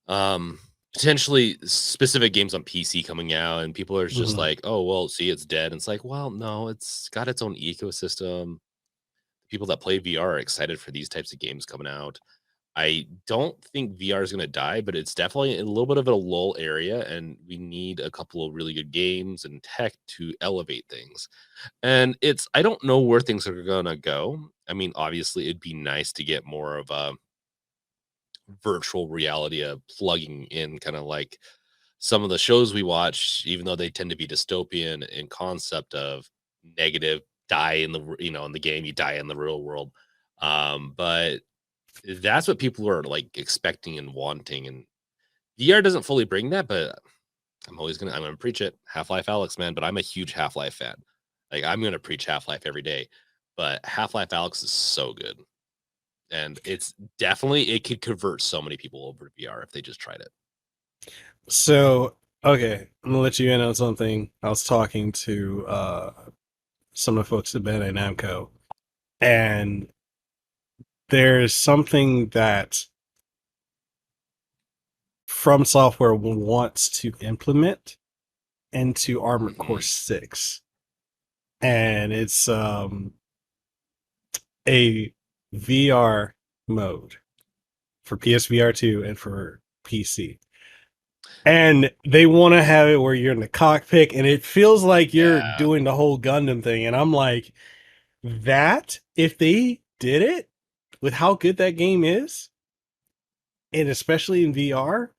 um potentially specific games on PC coming out, and people are just Mhm. like, oh well, see, it's dead. And it's like, well, no, it's got its own ecosystem. People that play VR are excited for these types of games coming out. I don't think VR is going to die, but it's definitely a little bit of a lull area, and we need a couple of really good games and tech to elevate things. And I don't know where things are going to go. I mean, obviously, it'd be nice to get more of a virtual reality plugging in, kind of like some of the shows we watch, even though they tend to be dystopian in concept of negative, die in in the game, you die in the real world. But that's what people are like expecting and wanting. And VR doesn't fully bring that, but I'm gonna preach it. Half-Life Alex, man, but I'm a huge Half-Life fan. Like I'm gonna preach Half-Life every day. But Half-Life Alex is so good. And it's definitely it could convert so many people over to VR if they just tried it. So, okay, I'm gonna let you in on something. I was talking to some of the folks at Bandai Namco, and there's something that From Software wants to implement into Armored Core Hmm. 6. And it's a VR mode for PSVR 2 and for PC. And they want to have it where you're in the cockpit and it feels like you're Yeah. doing the whole Gundam thing. And I'm like, that, if they did it with how good that game is, and especially in VR,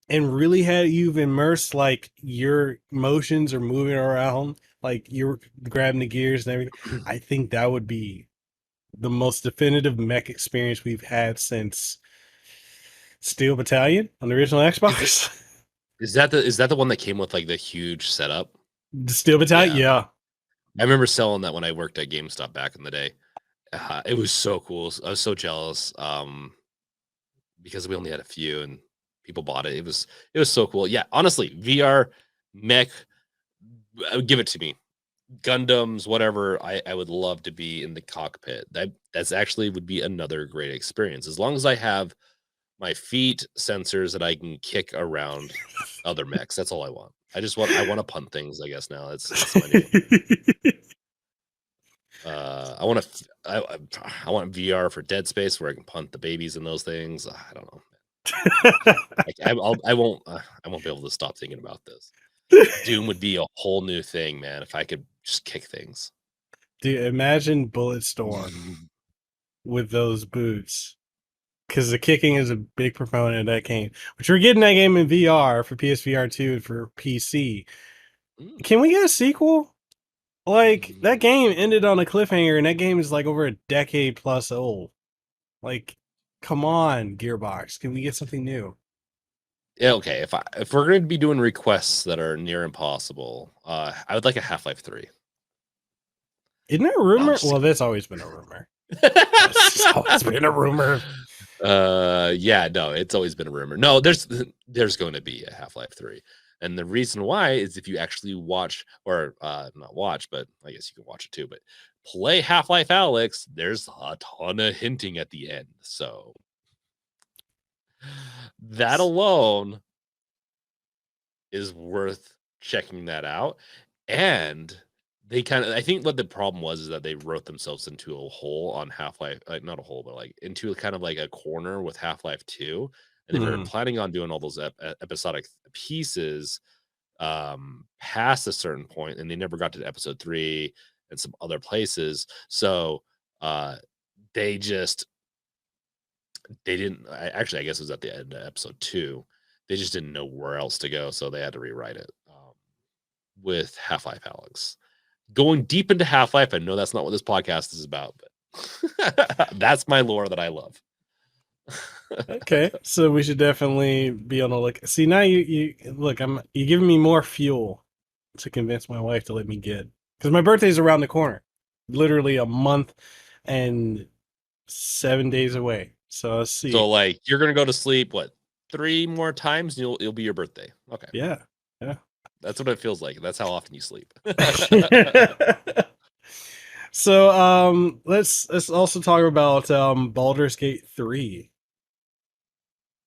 and really had you've immersed like your motions are moving around, like you're grabbing the gears and everything, I think that would be the most definitive mech experience we've had since Steel Battalion on the original Is it Xbox. is that the one that came with like the huge setup? The Steel Battalion, Yeah. yeah. I remember selling that when I worked at GameStop back in the day. It was so cool. I was so jealous because we only had a few and people bought it. It was so cool. Yeah, honestly, VR mech, give it to me. Gundams, whatever. I would love to be in the cockpit. That's actually would be another great experience as long as I have my feet sensors that I can kick around other mechs. That's all I want. I want to punt things. I guess now that's my new. I want to. I want VR for Dead Space where I can punt the babies in those things. I don't know. I won't be able to stop thinking about this. Doom would be a whole new thing, man. If I could just kick things. Dude, imagine Bulletstorm with those boots. Because the kicking is a big proponent of that game. Which we're getting that game in VR for PSVR 2 and for PC. Can we get a sequel? Like, that game ended on a cliffhanger, and that game is like over a decade plus old. Like, come on, Gearbox. Can we get something new? Yeah, okay. If we're going to be doing requests that are near impossible, I would like a Half-Life 3. Isn't that a rumor? Well, that's always been a rumor. It's always been a rumor. Yeah, no, it's always been a rumor. No, there's going to be a Half-Life 3. And the reason why is if you actually watch, or not watch, but I guess you can watch it too, but play Half-Life Alyx, there's a ton of hinting at the end. So that alone is worth checking that out. And I think what the problem was is that they wrote themselves into a hole on Half-Life, like not a hole, but like into kind of like a corner with Half-Life 2. And they were planning on doing all those episodic pieces past a certain point, and they never got to episode 3 and some other places. So they didn't actually, I guess it was at the end of episode 2. They just didn't know where else to go, so they had to rewrite it with Half-Life Alyx. Going deep into Half-Life, I know that's not what this podcast is about, but that's my lore that I love. Okay, so we should definitely be on the look. See, now you look, you're giving me more fuel to convince my wife to let me get, because my birthday's around the corner, literally a month and 7 days away. So let's see. So like you're gonna go to sleep, what, 3 more times? And it'll be your birthday. Okay. Yeah. That's what it feels like. That's how often you sleep. So let's also talk about Baldur's Gate 3.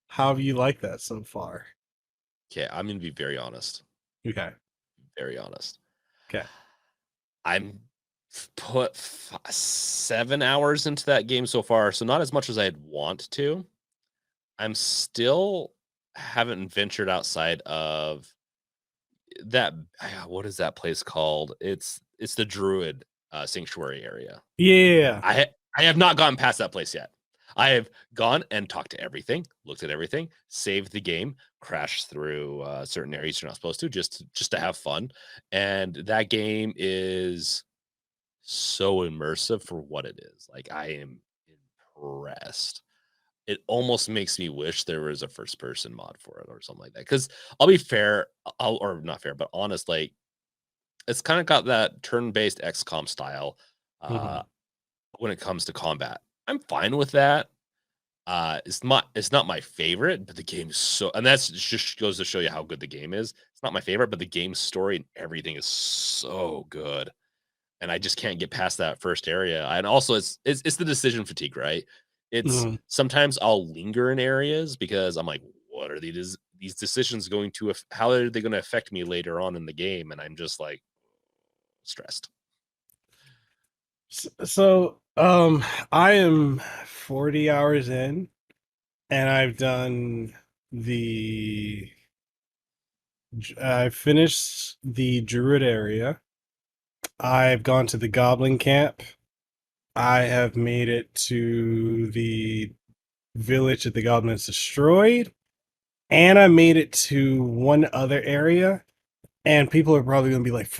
How have you liked that so far? Okay, I'm gonna be very honest. Okay. Very honest. Okay. I'm put 7 hours into that game so far, so not as much as I'd want to. I'm still haven't ventured outside of that. What is that place called? It's the Druid sanctuary area. Yeah. I have not gotten past that place yet. I have gone and talked to everything, looked at everything, saved the game, crashed through certain areas you're not supposed to, just to have fun. And that game is so immersive for what it is. Like, I am impressed. It almost makes me wish there was a first person mod for it or something like that. Because I'll be fair, or not fair, but honest, like, it's kind of got that turn-based XCOM style when it comes to combat. I'm fine with that. It's not my favorite, but the game is so, and that's just goes to show you how good the game is. It's not my favorite, but the game's story and everything is so good, and I just can't get past that first area. And also, it's the decision fatigue, right? It's sometimes I'll linger in areas because I'm like, what are these decisions going to? How are they going to affect me later on in the game? And I'm just like stressed. So I am 40 hours in, and I've done I finished the Druid area. I've gone to the Goblin camp. I have made it to the village that the goblins destroyed, and I made it to one other area. And people are probably going to be like,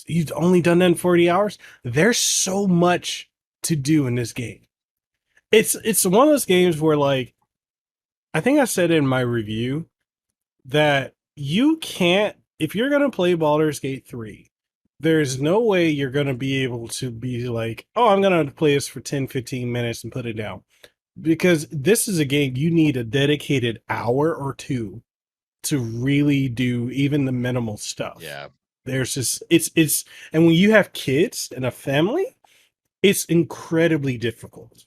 you've only done that in 40 hours? There's so much to do in this game. It's one of those games where, like, I think I said in my review that you can't, if you're going to play Baldur's Gate 3, there's no way you're going to be able to be like, oh, I'm going to play this for 10, 15 minutes and put it down. Because this is a game you need a dedicated hour or two to really do even the minimal stuff. Yeah. There's just, it's, and when you have kids and a family, it's incredibly difficult.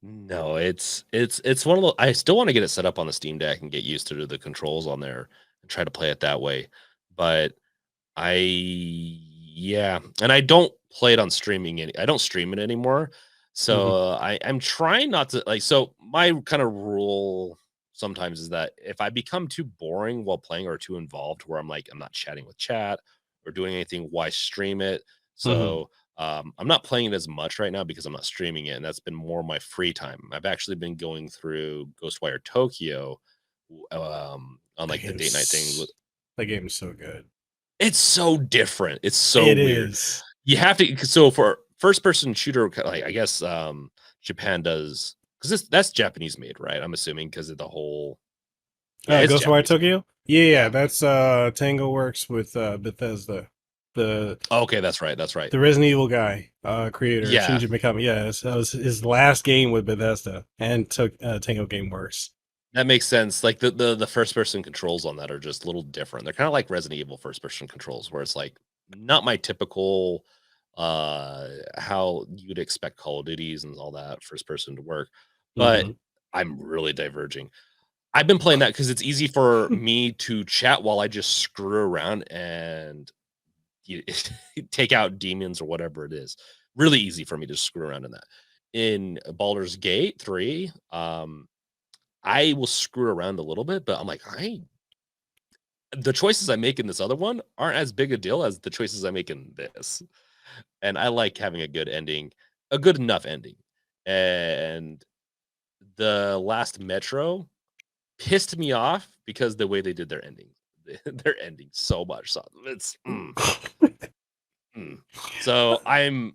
No, it's one of the, I still want to get it set up on the Steam Deck and get used to the controls on there and try to play it that way. But and I don't play it on streaming. I don't stream it anymore. So I'm trying not to, like, so my kind of rule sometimes is that if I become too boring while playing or too involved where I'm like, I'm not chatting with chat or doing anything, why stream it? Hmm. So I'm not playing it as much right now because I'm not streaming it, and that's been more my free time. I've actually been going through Ghostwire Tokyo on That like the date night thing. game's that game is so good. It's so different. It's so It weird. is. You have to so for first person shooter, like I guess Japan does because that's Japanese made, right? I'm assuming because of the whole it's Ghostwire Japanese made. Tokyo. Yeah, Yeah. that's Tango Works with Bethesda, the Okay, that's right. That's right. the Resident Evil guy, creator Yeah. Shinji Mikami. Yeah, that was his last game with Bethesda, and took Tango Game Works. That makes sense. Like the first person controls on that are just a little different. They're kind of like Resident Evil first person controls, where it's like not my typical how you'd expect Call of Duties and all that first person to work. But Hmm. I'm really diverging. I've been playing that because it's easy for me to chat while I just screw around and you, take out demons or whatever it is. Really easy for me to screw around in that. In Baldur's Gate 3, I will screw around a little bit, but I'm like, the choices I make in this other one aren't as big a deal as the choices I make in this. And I like having a good ending, a good enough ending. And the last Metro pissed me off because the way they did their ending. Their ending so much. So it's mm. So I'm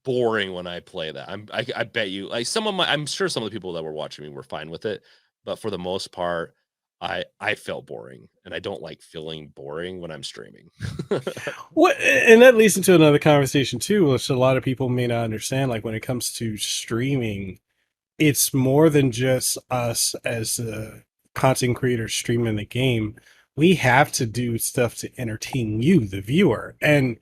boring when I play that. I bet you like I'm sure some of the people that were watching me were fine with it, but for the most part, I felt boring and I don't like feeling boring when I'm streaming. What, and that leads into another conversation too, which a lot of people may not understand. Like when it comes to streaming, it's more than just us as content creators streaming the game. We have to do stuff to entertain you, the viewer, and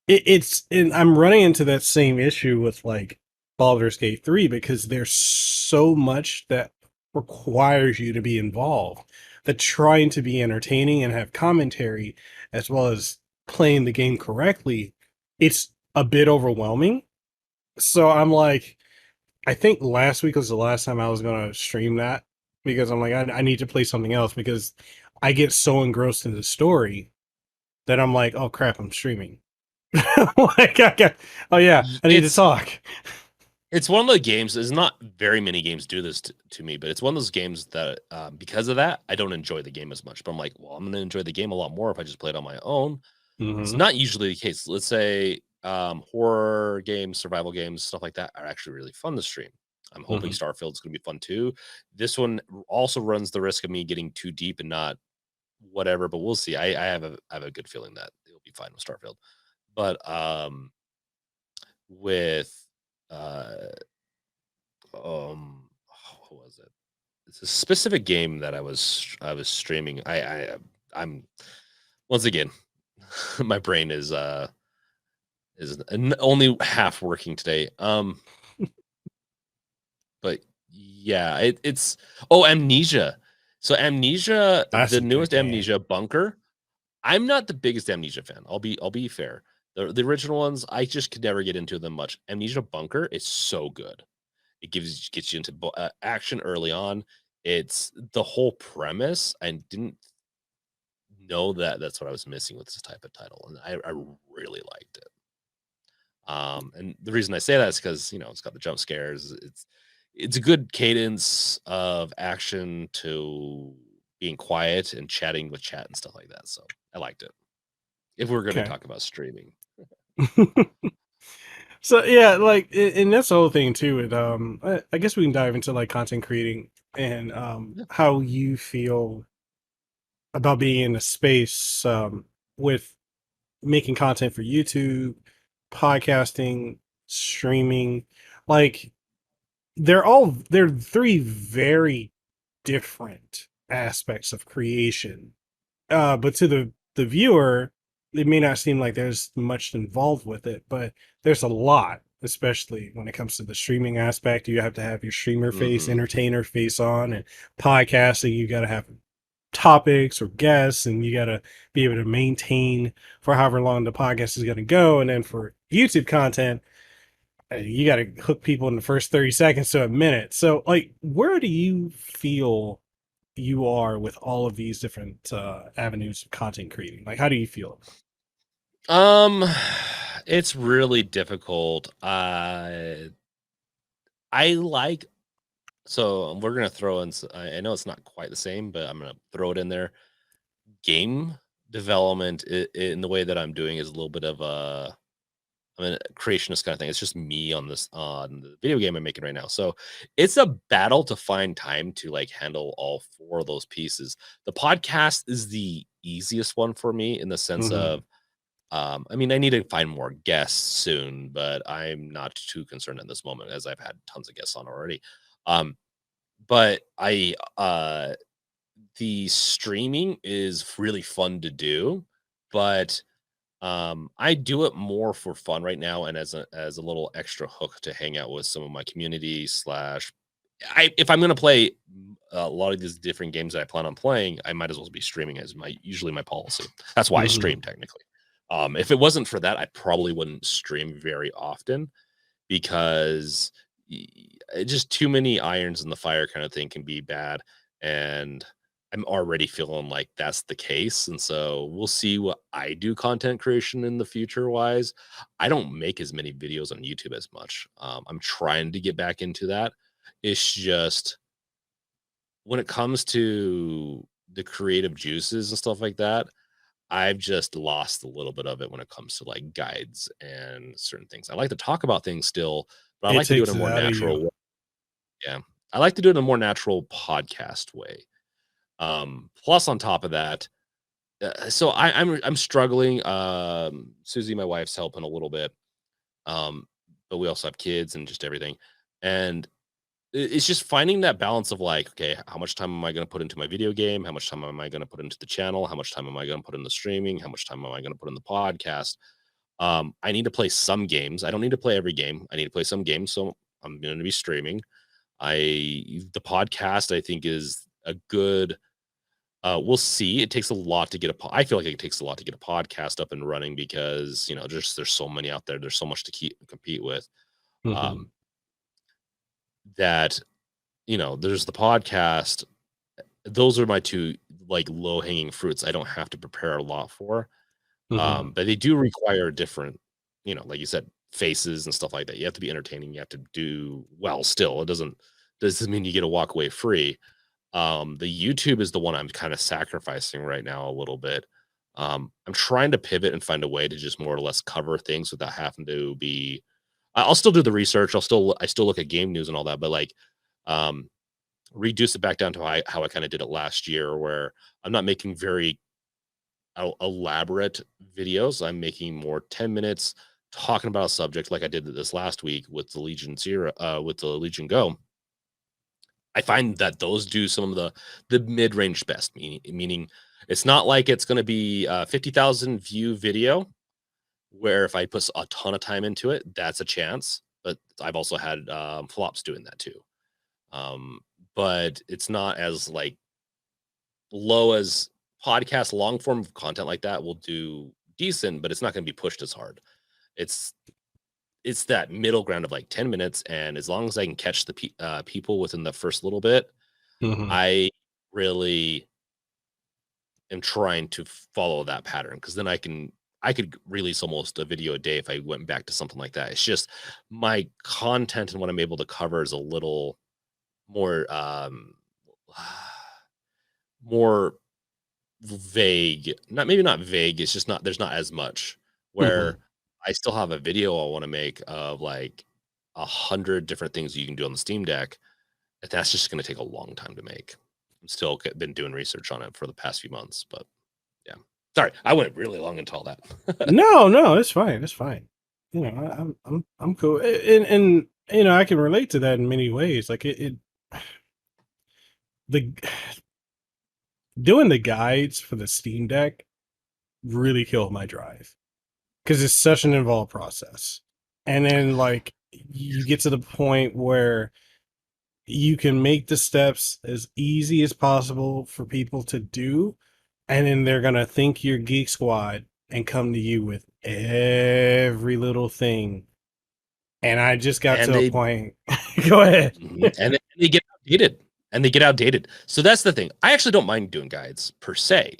and I'm running into that same issue with like Baldur's Gate 3 because there's so much that requires you to be involved, that trying to be entertaining and have commentary as well as playing the game correctly, it's a bit overwhelming. So I'm like, I think last week was the last time I was gonna stream that because I'm like, I need to play something else because I get so engrossed in the story that I'm like, oh crap, I'm streaming. Like, oh yeah, I need to It's talk. it's one of the games. There's not very many games do this to me, but it's one of those games that because of that, I don't enjoy the game as much. But I'm like, well, I'm gonna enjoy the game a lot more if I just play it on my own. It's Hmm. not usually the case. Let's say horror games, survival games, stuff like that are actually really fun to stream. I'm hoping Hmm. Starfield's going to be fun too. This one also runs the risk of me getting too deep and not whatever, but we'll see. I have a good feeling that it'll be fine with Starfield. But with uh what was it? It's a specific game that I was streaming. I'm once again my brain is only half working today. But yeah, it's Amnesia. So Amnesia, That's the a good newest game. Amnesia Bunker. I'm not the biggest Amnesia fan. I'll be fair. The original ones, I just could never get into them much. Amnesia Bunker is so good. It gets you into action early on. It's the whole premise. I didn't know that that's what I was missing with this type of title, and I really liked it. And the reason I say that is because it's got the jump scares. It's a good cadence of action to being quiet and chatting with chat and stuff like that. So I liked it. If we're going to Okay. talk about streaming, So yeah, like, and that's the whole thing too. With I guess we can dive into like content creating and yeah. how you feel about being in a space with making content for YouTube, podcasting, streaming. Like they're three very different aspects of creation. But to the viewer, it may not seem like there's much involved with it, but there's a lot, especially when it comes to the streaming aspect. You have to have your streamer face, Hmm. entertainer face on, and podcasting, you got to have topics or guests, and you got to be able to maintain for however long the podcast is going to go. And then for YouTube content, you got to hook people in the first 30 seconds to a minute. So, like, where do you feel you are with all of these different avenues of content creating? Like, how do you feel? It's really difficult. I like so we're gonna throw in. I know it's not quite the same, but I'm gonna throw it in there. Game development in the way that I'm doing is a little bit of a creationist kind of thing. It's just me on the video game I'm making right now. So it's a battle to find time to like handle all four of those pieces. The podcast is the easiest one for me in the sense Mhm. of I mean, I need to find more guests soon, but I'm not too concerned in this moment as I've had tons of guests on already. Um, but the streaming is really fun to do, but I do it more for fun right now and as a little extra hook to hang out with some of my community slash I if I'm gonna play a lot of these different games that I plan on playing, I might as well be streaming as my usually my policy. That's why I Mhm. stream technically. If it wasn't for that, I probably wouldn't stream very often because just too many irons in the fire kind of thing can be bad. And I'm already feeling like that's the case. And so we'll see what I do content creation in the future wise. I don't make as many videos on YouTube as much. I'm trying to get back into that. It's just when it comes to the creative juices and stuff like that, I've just lost a little bit of it when it comes to like guides and certain things. I like to talk about things still, but I It like to do it takes in a it more out of you. natural way. Yeah. I like to do it in a more natural podcast way. Plus on top of that, so I'm struggling. Susie, my wife's helping a little bit. Um, but we also have kids and just everything. And it's just finding that balance of like, okay, how much time am I going to put into my video game? How much time am I going to put into the channel? How much time am I going to put in the streaming? How much time am I going to put in the podcast? I need to play some games. I don't need to play every game. I need to play some games, so I'm going to be streaming. I the podcast I think is a good. We'll see. It takes a lot to get I feel like it takes a lot to get a podcast up and running because there's so many out there. There's so much to compete with. Mhm. Um, that there's the podcast. Those are my two like low hanging fruits. I don't have to prepare a lot for. Mhm. But they do require different, like you said, faces and stuff like that. You have to be entertaining. You have to do well still. It doesn't mean you get to walk away free. The YouTube is the one I'm kind of sacrificing right now a little bit. I'm trying to pivot and find a way to just more or less cover things without having to be I'll still do the research. I still look at game news and all that, but like um reduce it back down to how I kind of did it last year where I'm not making very elaborate videos. I'm making more 10 minutes talking about a subject like I did this last week with the with the Legion Go. I find that those do some of the mid-range best, meaning it's not like it's going to be a 50,000 view video where if I put a ton of time into it, that's a chance. But I've also had flops doing that too. Um, but it's not as like low as podcast long form content like that will do decent, but it's not going to be pushed as hard. It's it's that middle ground of like 10 minutes, and as long as I can catch the people within the first little bit, Mhm. I really am trying to follow that pattern because then I could release almost a video a day if I went back to something like that. It's just my content and what I'm able to cover is a little more more vague. Not maybe not vague, it's just not there's not as much where Mhm. I still have a video I want to make of like 100 different things you can do on the Steam Deck. And that's just going to take a long time to make. I'm still been doing research on it for the past few months, but yeah. Sorry, I went really long into all that. No, no, it's fine. It's fine. I'm cool, and I can relate to that in many ways. Like it the doing the guides for the Steam Deck really killed my drive because it's such an involved process. And then like you get to the point where you can make the steps as easy as possible for people to do, and then they're gonna think you're Geek Squad and come to you with every little thing. And I just got and to a they point. Go ahead. and they get outdated. And they get outdated. So that's the thing. I actually don't mind doing guides per se.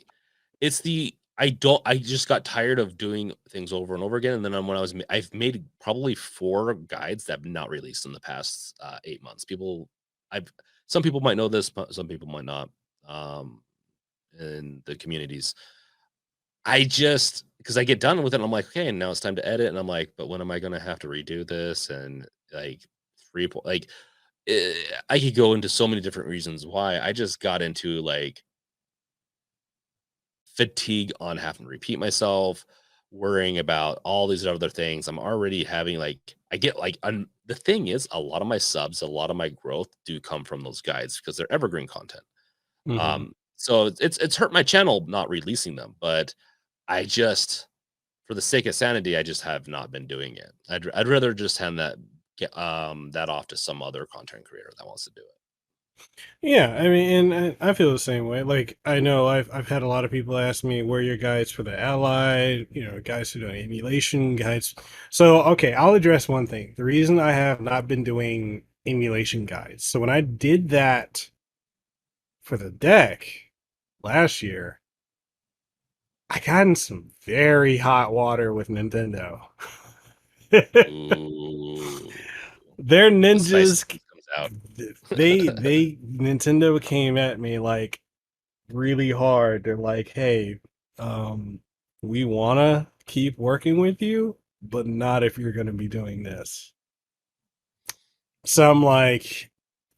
It's the I just got tired of doing things over and over again, and then when I've made probably 4 guides that have not released in the past, 8 months. I've some people might know this, but some people might not, um, in the communities. I just because I get done with it, and I'm like, "Okay, now it's time to edit," and I'm like, "But when am I gonna have to redo this?" And, like, 3 po like, eh, I could go into so many different reasons why. I just got into, like, fatigue on having to repeat myself, worrying about all these other things. I'm already having I get the thing is a lot of my subs, a lot of my growth do come from those guides because they're evergreen content. Hmm. So it's hurt my channel not releasing them, but I just for the sake of sanity, I just have not been doing it. I'd rather just hand that off to some other content creator that wants to do it. Yeah, I mean, and I feel the same way. Like, I know I've had a lot of people ask me where are your guides for the Ally, guys who do emulation guides. So, okay, I'll address one thing. The reason I have not been doing emulation guides. So when I did that for the deck last year, I got in some very hot water with Nintendo. Ooh, They're the spicy ninjas. comes out. They Nintendo came at me like really hard. They're like, "Hey, um, we want to keep working with you, but not if you're going to be doing this." So I'm like,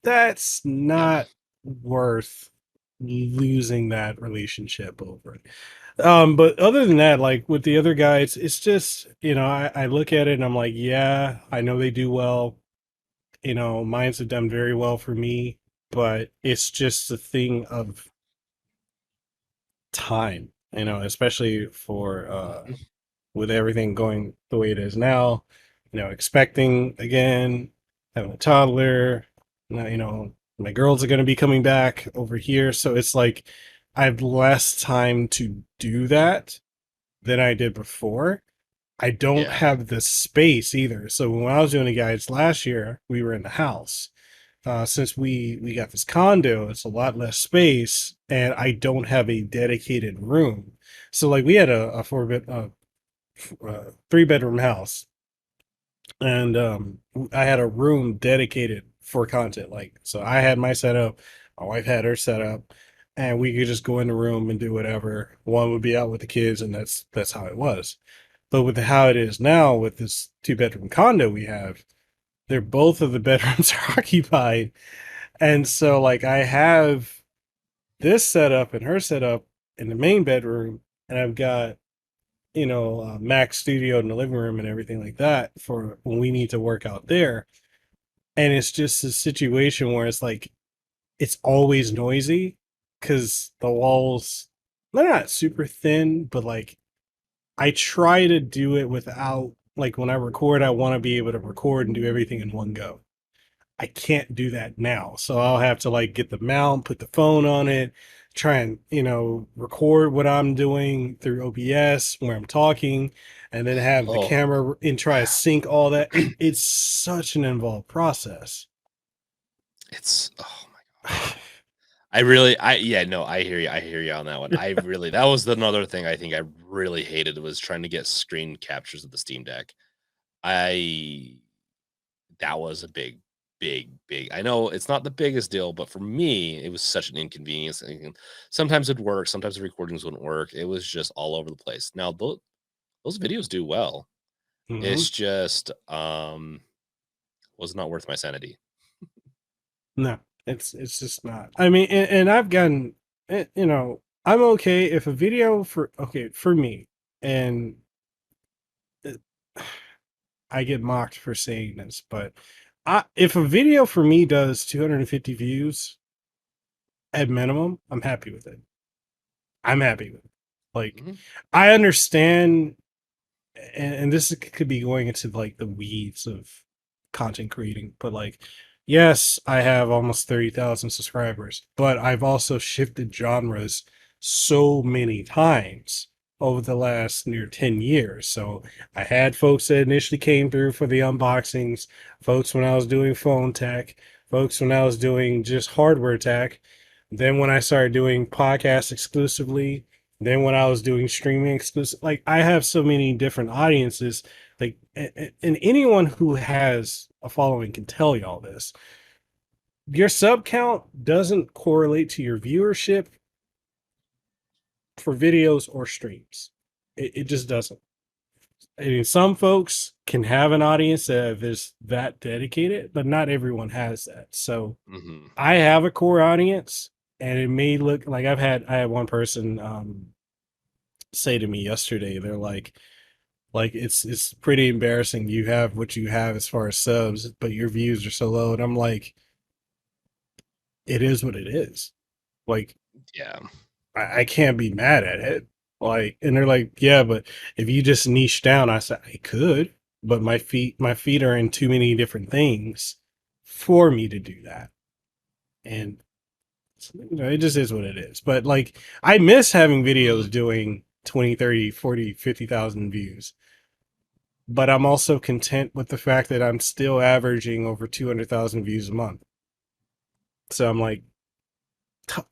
that's Yeah. not worth losing that relationship over it. But other than that, like with the other guys, it's just, I look at it and I'm like, yeah, I know they do well. Mines have done very well for me, but it's just a thing of time, especially for Mhm. with everything going the way it is now, expecting again, having a toddler, now, my girls are going to be coming back over here. So it's like I have less time to do that than I did before. I don't Yeah. have the space either. So when I was doing the guides last year, we were in the house. Since we got this condo, it's a lot less space, and I don't have a dedicated room. So like we had a 3 bedroom house, and I had a room dedicated for content. Like so, I had my setup, my wife had her setup, and we could just go in the room and do whatever. One would be out with the kids, and that's how it was. But with how it is now, with this 2 bedroom condo we have, they're both of the bedrooms are occupied, and so like I have this setup and her setup in the main bedroom, and I've got Mac Studio in the living room and everything like that for when we need to work out there. And it's just a situation where it's like it's always noisy because the walls they're not super thin, but like I try to do it without like when I record, I want to be able to record and do everything in one go. I can't do that now. So I'll have to like get the mount, put the phone on it, try and, record what I'm doing through OBS where I'm talking, and then have the Oh, camera and try to sync all that. It's such an involved process. it's oh my gosh. I really I yeah, no, I hear you. I hear you on that one. I really that was another thing I think I really hated was trying to get screen captures of the Steam Deck. I that was a big. I know it's not the biggest deal, but for me, it was such an inconvenience. And sometimes it'd work, sometimes the recordings wouldn't work. It was just all over the place. Now those videos do well. Hmm. It's just was not worth my sanity. No, it's just not. I mean, and I've gotten, I'm okay if a video for me, and it, I get mocked for saying this, but if a video for me does 250 views at minimum, I'm happy with it. I'm happy with it. Like, Mhm. I understand, and this could be going into like the weeds of content creating, but like, yes, I have almost 30,000 subscribers, but I've also shifted genres so many times over the last near 10 years. So I had folks that initially came through for the unboxings, folks when I was doing phone tech, folks when I was doing just hardware tech. Then when I started doing podcasts exclusively, Then when I was doing streaming exclusive, like I have so many different audiences, like, and anyone who has a following can tell you all this. Your sub count doesn't correlate to your viewership for videos or streams. It just doesn't. I mean, some folks can have an audience that is that dedicated, but not everyone has that. So Hmm. I have a core audience, and it may look like I had one person say to me yesterday, they're like it's pretty embarrassing. You have what you have as far as subs, but your views are so low. And I'm like, it is what it is. Like, Yeah. I can't be mad at it. Like, and they're like, yeah, but if you just niche down, I said I could, but my feet are in too many different things for me to do that. And it just is what it is. But like, I miss having Mm. videos doing 20, 30, 40, 50,000 views. But I'm also content with the fact that I'm still averaging over 200,000 views a month. So I'm like,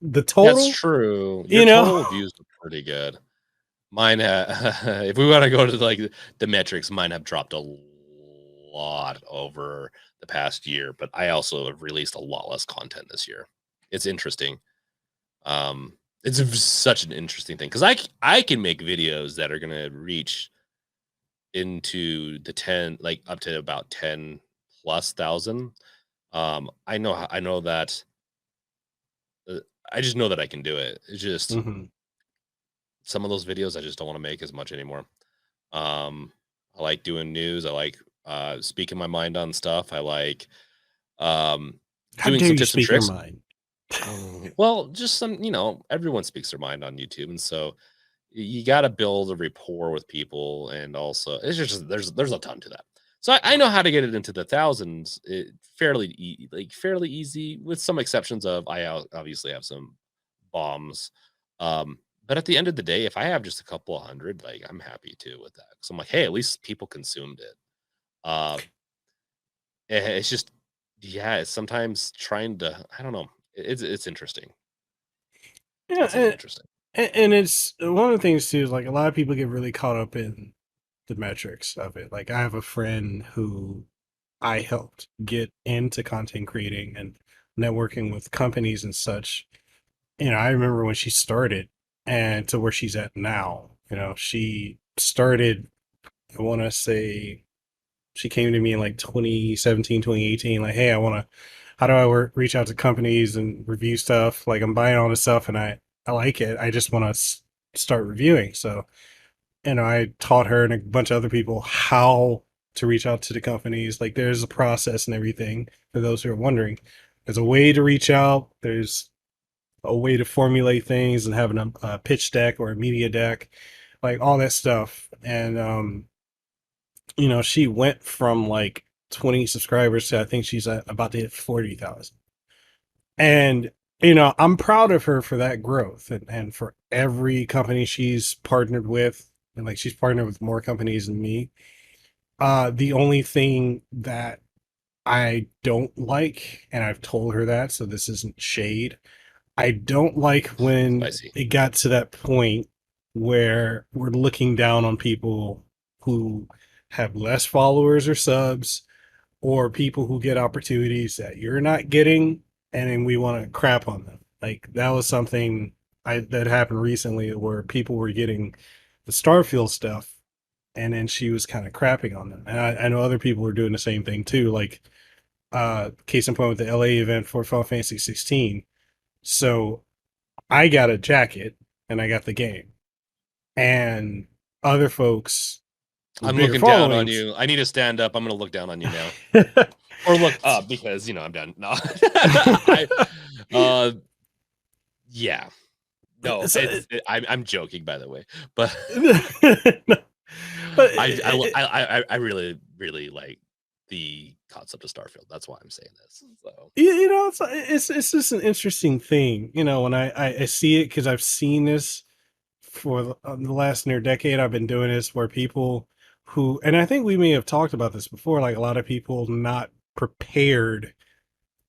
the That's total, true. Your you know, total views are pretty good. Mine, if we want to go to like the metrics, mine have dropped a lot over the past year, but I also have released a lot less content this year. It's interesting. It's such an interesting thing because I can make videos that are gonna reach into the 10, like up to about 10 plus thousand. I know that uh, I just know that I can do it. It's just mhm. some of those videos I just don't want to make as much anymore. Um, I like doing news. I like speaking my mind on stuff. I like um, How doing dare some you tips and speak your tricks. mind? Well, just some, everyone speaks their mind on YouTube, and so you got to build a rapport with people, and also it's just there's a ton to that. So I know how to get it into the thousands, fairly easy, with some exceptions of obviously have some bombs. But at the end of the day, if I have just a couple of hundred, like I'm happy too with that. So I'm like, hey, at least people consumed it. Uh, it's just, yeah, it's sometimes trying to, I don't know, it's interesting. Yeah, It's interesting. and it's one of the things too is like a lot of people get really caught up in the metrics of it. Like I have a friend who I helped get into content creating and networking with companies and such. I remember when she started and to where she's at now. She started, I want to say, she came to me in like 2017, 2018, like, hey, how do I reach out to companies and review stuff? Like, I'm buying all this stuff and I like it. I just want to start reviewing. So, I taught her and a bunch of other people how to reach out to the companies. Like, there's a process and everything for those who are wondering. There's a way to reach out, there's a way to formulate things and having a pitch deck or a media deck, like all that stuff. And, she went from like 20 subscribers to I think she's about to hit 40,000. And, I'm proud of her for that growth and for every company she's partnered with. And like she's partnered with more companies than me. The only thing that I don't like, and I've told her that, so this isn't shade, I don't like when Spicy. it got to that point where we're looking down on people who have less followers or subs, or people who get opportunities that you're not getting, and then we want to crap on them. Like that was something that happened recently where people were getting the Starfield stuff, and then she was kind of crapping on them. And I know other people were doing the same thing too. Like case in point with the LA event for Final Fantasy 16. So I got a jacket and I got the game, and other folks with I'm bigger looking down on followings. you. I need to stand up. I'm gonna look down on you now. Or look up because I'm done. No. I uh yeah. No, So, I'm joking, by the way. But but I really, really like the concept of Starfield. That's why I'm saying this. So it's just an interesting thing, when I see it because I've seen this for the last near decade. I've been doing this where people who, and I think we may have talked about this before, like a lot of people not prepared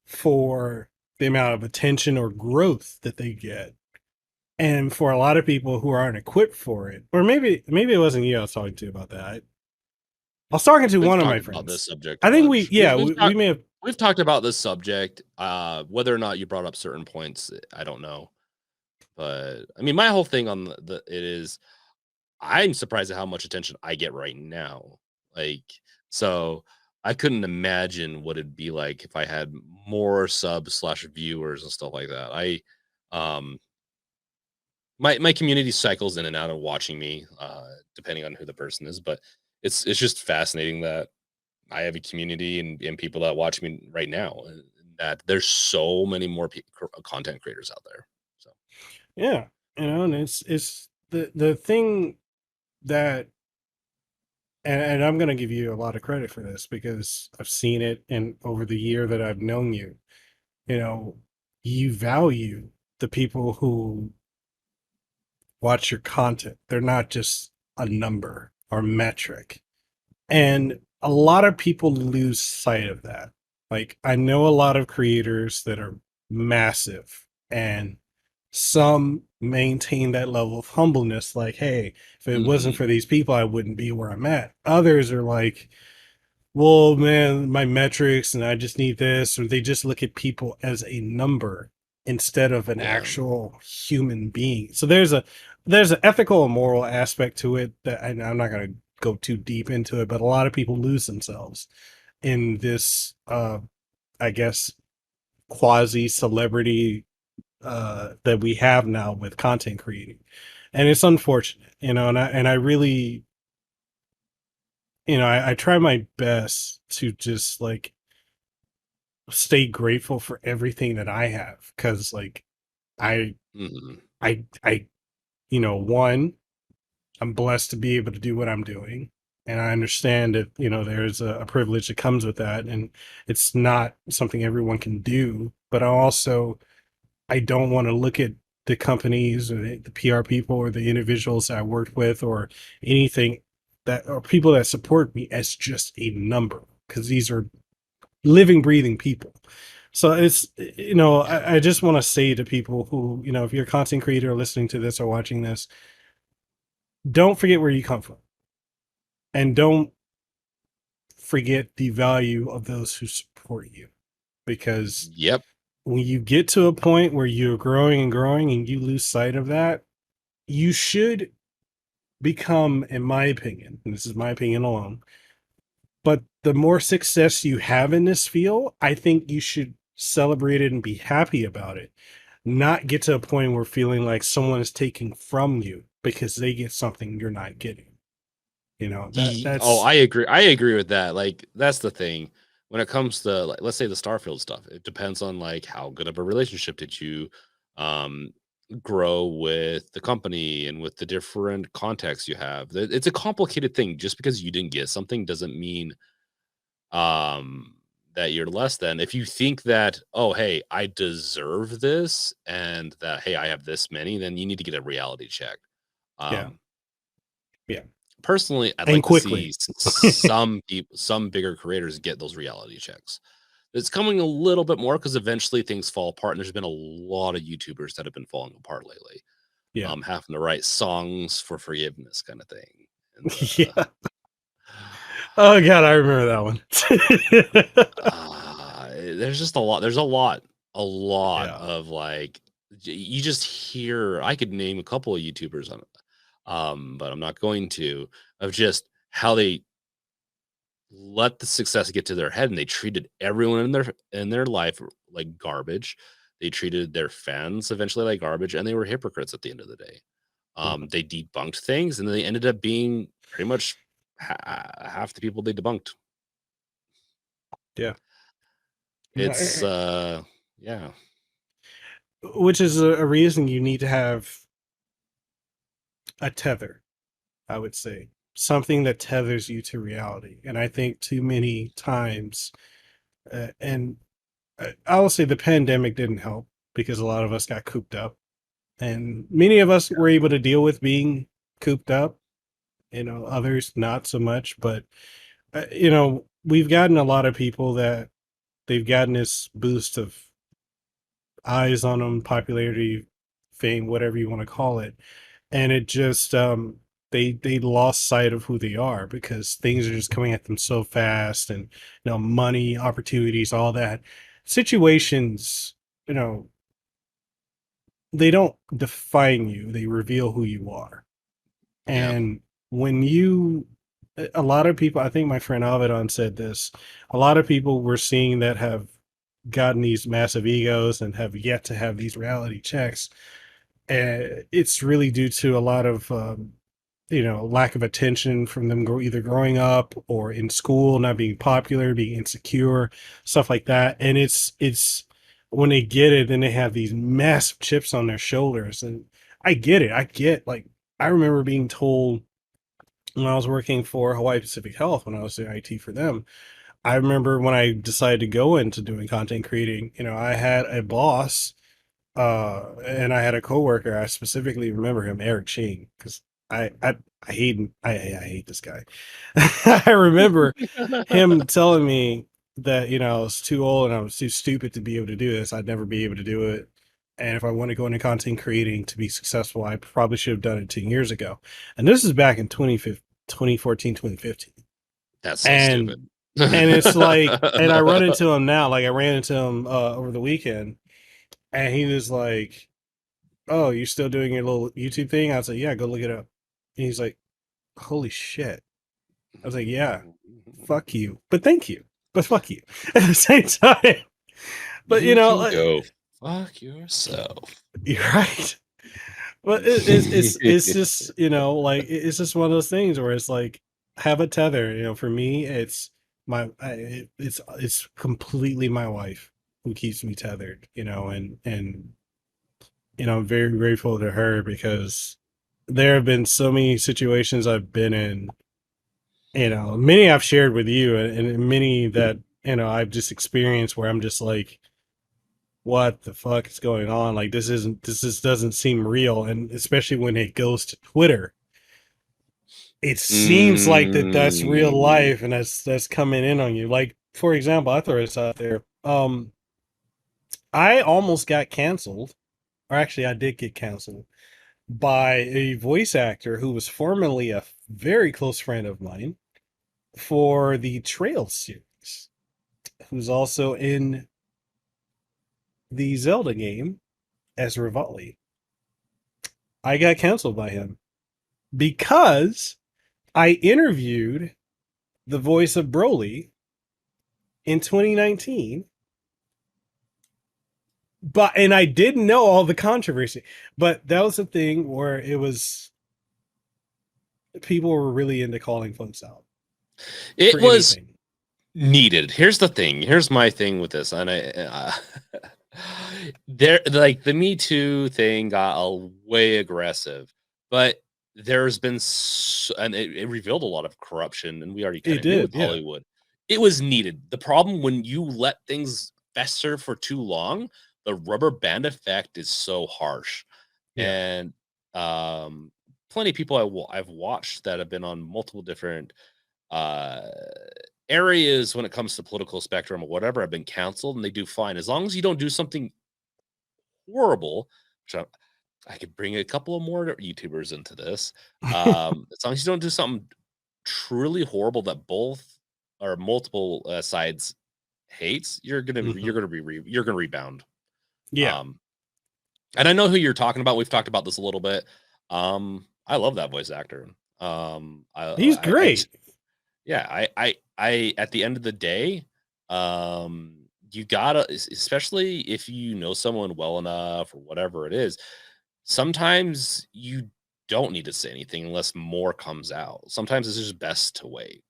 for the amount of attention or growth that they get. And for a lot of people who aren't equipped for it, or maybe it wasn't you I was talking to about that. I was talking to We've one of my talked about this friends. subject a I think we, bunch. yeah, we may have, We've talked about this subject. Whether or not you brought up certain points, I don't know. But I mean, my whole thing on it is I'm surprised at how much attention I get right now. Like, so I couldn't imagine what it'd be like if I had more subs slash viewers and stuff like that. Um, my community cycles in and out of watching me, depending on who the person is. But it's just fascinating that I have a community and people that watch me right now. And that there's so many more content creators out there. So yeah, and it's the thing that, and I'm gonna give you a lot of credit for this because I've seen it, and over the year that I've known you, you know, you value the people who watch your content. They're not just a number or metric. And a lot of people lose sight of that. Like, I know a lot of creators that are massive, and some maintain that level of humbleness. Like, hey, if it wasn't mhm. for these people, I wouldn't be where I'm at. Others are like, well, man, my metrics and I just need this, or they just look at people as a number instead of an Yeah. actual human being. So there's an ethical and moral aspect to it that, and I'm not going to go too deep into it, but a lot of people lose themselves in this I guess quasi celebrity that we have now with content creating. And it's unfortunate, and I really, I try my best to just like stay grateful for everything that I have, because like I Mhm. I one, I'm blessed to be able to do what I'm doing, and I understand that there's a privilege that comes with that, and it's not something everyone can do. But I don't want to look at the companies or the PR people or the individuals that I worked with or anything that, or people that support me, as just a number, because these are living, breathing people. So it's, Yeah. I just want to say to people who, if you're a content creator listening to this or watching this, don't forget where you come from, and don't forget the value of those who support you. Because Yep. when you get to a point where you're growing and growing and you lose sight of that, you should become, in my opinion, and this is my opinion alone, but the more success you have in this field, I think you should celebrate it and be happy about it. Not get to a point where feeling like someone is taking from you because they get something you're not getting. Oh, That's, I agree. I agree with that. Like, that's the thing. When it comes to, like, let's say the Starfield stuff, it depends on like how good of a relationship did you um grow with the company and with the different contexts you have. It's a complicated thing. Just because you didn't get something doesn't mean um that you're less than. If you think that, oh hey, I deserve this and that hey, I have this many, then you need to get a reality check. yeah, Um yeah, Personally, I'd and like to quickly. see some people, some bigger creators get those reality checks. It's coming a little bit more because eventually things fall apart, and there's been a lot of YouTubers that have been falling apart lately, Yeah. having to write songs for forgiveness kind of thing. And Yeah. Oh god, I remember that one. there's just a lot. There's a lot Yeah. of like you just hear. I could name a couple of YouTubers on, but I'm not going to, of just how they let the success get to their head, and they treated everyone in their life like garbage. They treated their fans eventually like garbage, and they were hypocrites at the end of the day. Mhm. They debunked things, and they ended up being pretty much half the people they debunked. Yeah. No, It's yeah. which is a reason you need to have a tether, I would say. Something that tethers you to reality. And I think too many times, and I will say the pandemic didn't help because a lot of us got cooped up. And many of us were able to deal with being cooped up, others not so much. But, we've gotten a lot of people that they've gotten this boost of eyes on them, popularity, fame, whatever you want to call it. And it just they lost sight of who they are because things are just coming at them so fast, and money, opportunities, all that. Situations, you know, they don't define you, they reveal who you are. Yeah. And when you a lot of people, I think my friend Avedon said this, a lot of people we're seeing that have gotten these massive egos and have yet to have these reality checks. And it's really due to a lot of lack of attention from them either growing up or in school, not being popular, being insecure, stuff like that. And it's when they get it, then they have these massive chips on their shoulders. And I get it. I remember being told when I was working for Hawaii Pacific Health, when I was doing IT for them. I remember when I decided to go into doing content creating, I had a boss, and I had a coworker. I specifically remember him, Eric Sheen, because I hate him. I hate this guy. I remember him telling me that I was too old and I was too stupid to be able to do this. I'd never be able to do it. And if I want to go into content creating to be successful, I probably should have done it 10 years ago. And this is back in 2014, 2015. That's so And stupid. and it's like, and I run into him now. Like I ran into him over the weekend, and he was like, "Oh, you're still doing your little YouTube thing?" I was like, "Yeah, go look it up." And he's like, "Holy shit!" I was like, "Yeah, fuck you, but thank you, but fuck you at the same time." But You can go fuck yourself. you're right. But it's just like it's just one of those things where it's like have a tether. For me, it's it's completely my wife who keeps me tethered. And I'm very grateful to her because there have been so many situations I've been in. Many I've shared with you, and many that I've just experienced where I'm just like, what the fuck is going on? Like this just doesn't seem real. And especially when it goes to Twitter, it seems like that's real Mm. life and that's coming in on you. Like, for example, I throw this out there. I almost got canceled, or actually I did get canceled by a voice actor who was formerly a very close friend of mine for the Trail series, who's also in the Zelda game as Rivali. I got canceled by him because I interviewed the voice of Broly in 2019, and I didn't know all the controversy. But that was the thing where it was people were really into calling folks out for It was anything. needed. Here's the thing. Here's my thing with this, and there, like the Me Too thing got a way aggressive, but there's been and it revealed a lot of corruption, and we already kind It of knew did, with yeah. Hollywood. It was needed. The problem when you let things fester for too long, the rubber band effect is so harsh, Yeah. and um, plenty of people I've watched that have been on multiple different uh areas when it comes to political spectrum or whatever have been canceled and they do fine as long as you don't do something horrible, which I could bring a couple of more YouTubers into this. As long as you don't do something truly horrible that both or multiple sides hates, Mhm. you're gonna rebound. Yeah. um and I know who you're talking about. We've talked about this a little bit. I love that voice actor. He's I great. Yeah, I at the end of the day, you gotta, especially if you know someone well enough or whatever it is, sometimes you don't need to say anything unless more comes out. Sometimes it's just best to wait.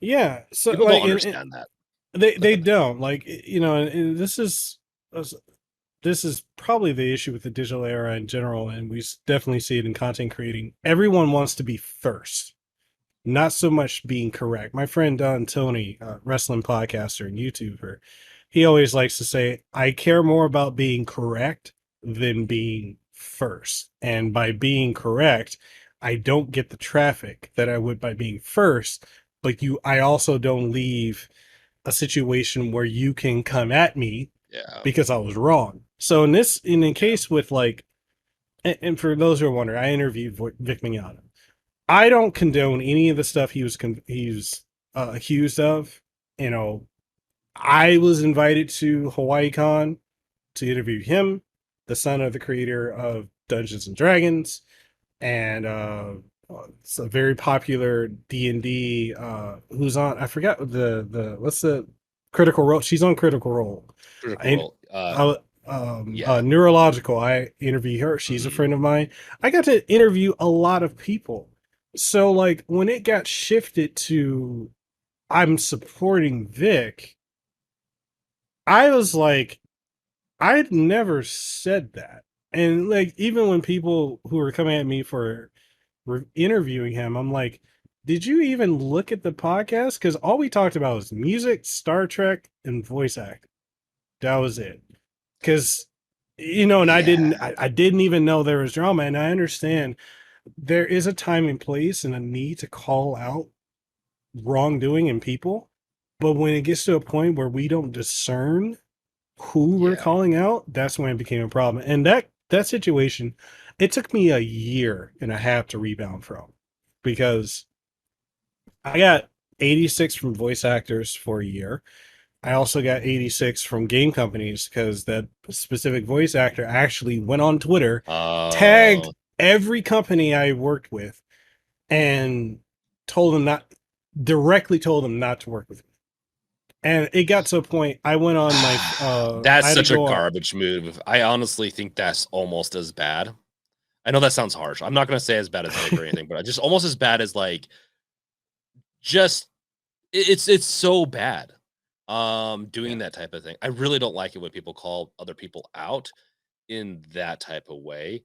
Yeah. So People don't like, and understand that. they don't like, and this is probably the issue with the digital era in general, and we definitely see it in content creating. Everyone wants to be first, not so much being correct. My friend Don Tony, wrestling podcaster and YouTuber, he always likes to say, "I care more about being correct than being first." And by being correct, I don't get the traffic that I would by being first, but I also don't leave a situation where you can come at me Yeah, because I was wrong. So in the yeah. case with like and for those who are wondering, I interviewed Vic Mignogna. I don't condone any of the stuff he was accused of. You know, I was invited to HawaiiCon to interview him, the son of the creator of Dungeons and Dragons, and it's a very popular D&D. Who's on? I forgot the what's the Critical Role. She's on Critical Role. Critical I, Role. Yeah. Neurological. I interview her. She's a Mhm. friend of mine. I got to interview a lot of people. So like when it got shifted to I'm supporting Vic, I was like, I'd never said that. And like even when people who were coming at me for interviewing him, I'm like, did you even look at the podcast? Because all we talked about was music, Star Trek, and voice acting. That was it. Because and Yeah. I didn't even know there was drama. And I understand there is a time and place and a need to call out wrongdoing in people. But when it gets to a point where we don't discern who we're Yeah. calling out, that's when it became a problem. And that situation, it took me a year and a half to rebound from, because I got 86 from voice actors for a year. I also got 86 from game companies because that specific voice actor actually went on Twitter, tagged Oh, every company I worked with, and told them not directly told them not to work with me. And it got to a point I went on my I that's had to such a go on. garbage move. I honestly think that's almost as bad. I know that sounds harsh. I'm not gonna say as bad as Vic or anything, but just almost as bad as like just it's so bad. Yeah. Doing that type of thing. I really don't like it when people call other people out in that type of way.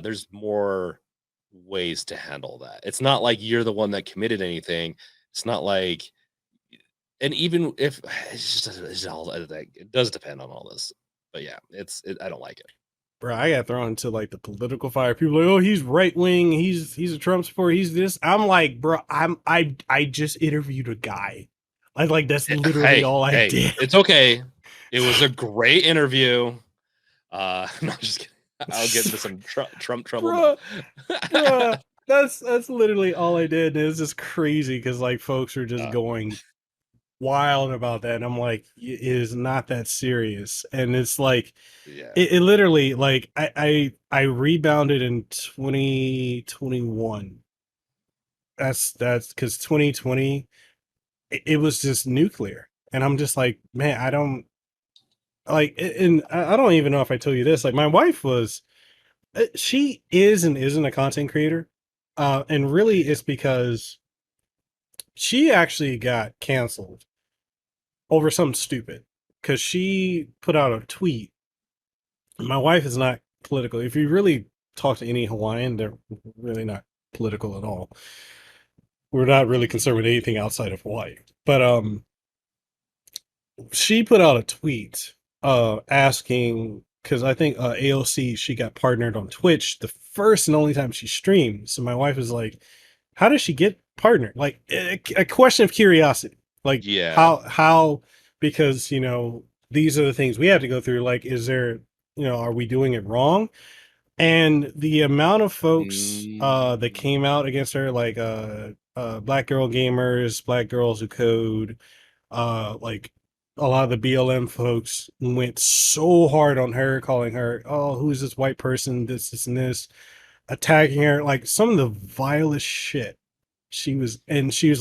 There's more ways to handle that. It's not like you're the one that committed anything. It's not like, and even if it's all like, it does depend on all this. But yeah, I don't like it. Bro, I got thrown into like the political fire. People are like, oh, he's right wing, he's a Trump supporter, he's this. I'm like, bro, I just interviewed a guy. Like that's literally Hey, all I hey, did. it's okay. It was a great interview. No, I'm just kidding. I'll get into some Trump trouble now. Bruh, bruh. That's literally all I did. And it's just crazy because like folks are just Uh, going wild about that. And I'm like, it is not that serious. And it's like yeah. it literally like I rebounded in 2021. That's because 2020 it was just nuclear. And I'm just like, man, I don't like and I don't even know if I told you this. Like my wife was she is and isn't a content creator. And really it's because she actually got canceled over something stupid because she put out a tweet. My wife is not political. If you really talk to any Hawaiian, they're really not political at all. We're not really concerned with anything outside of Hawaii. But she put out a tweet asking, because I think AOC, she got partnered on Twitch the first and only time she streamed. So my wife was like, how does she get partnered? Like a question of curiosity. Like Yeah. because these are the things we have to go through. Like, is there, are we doing it wrong? And the amount of folks that Mm, came out against her, like black girl gamers, black girls who code, like a lot of the BLM folks went so hard on her, calling her, oh, who's this white person, this, and this, attacking her, like some of the vilest shit. She was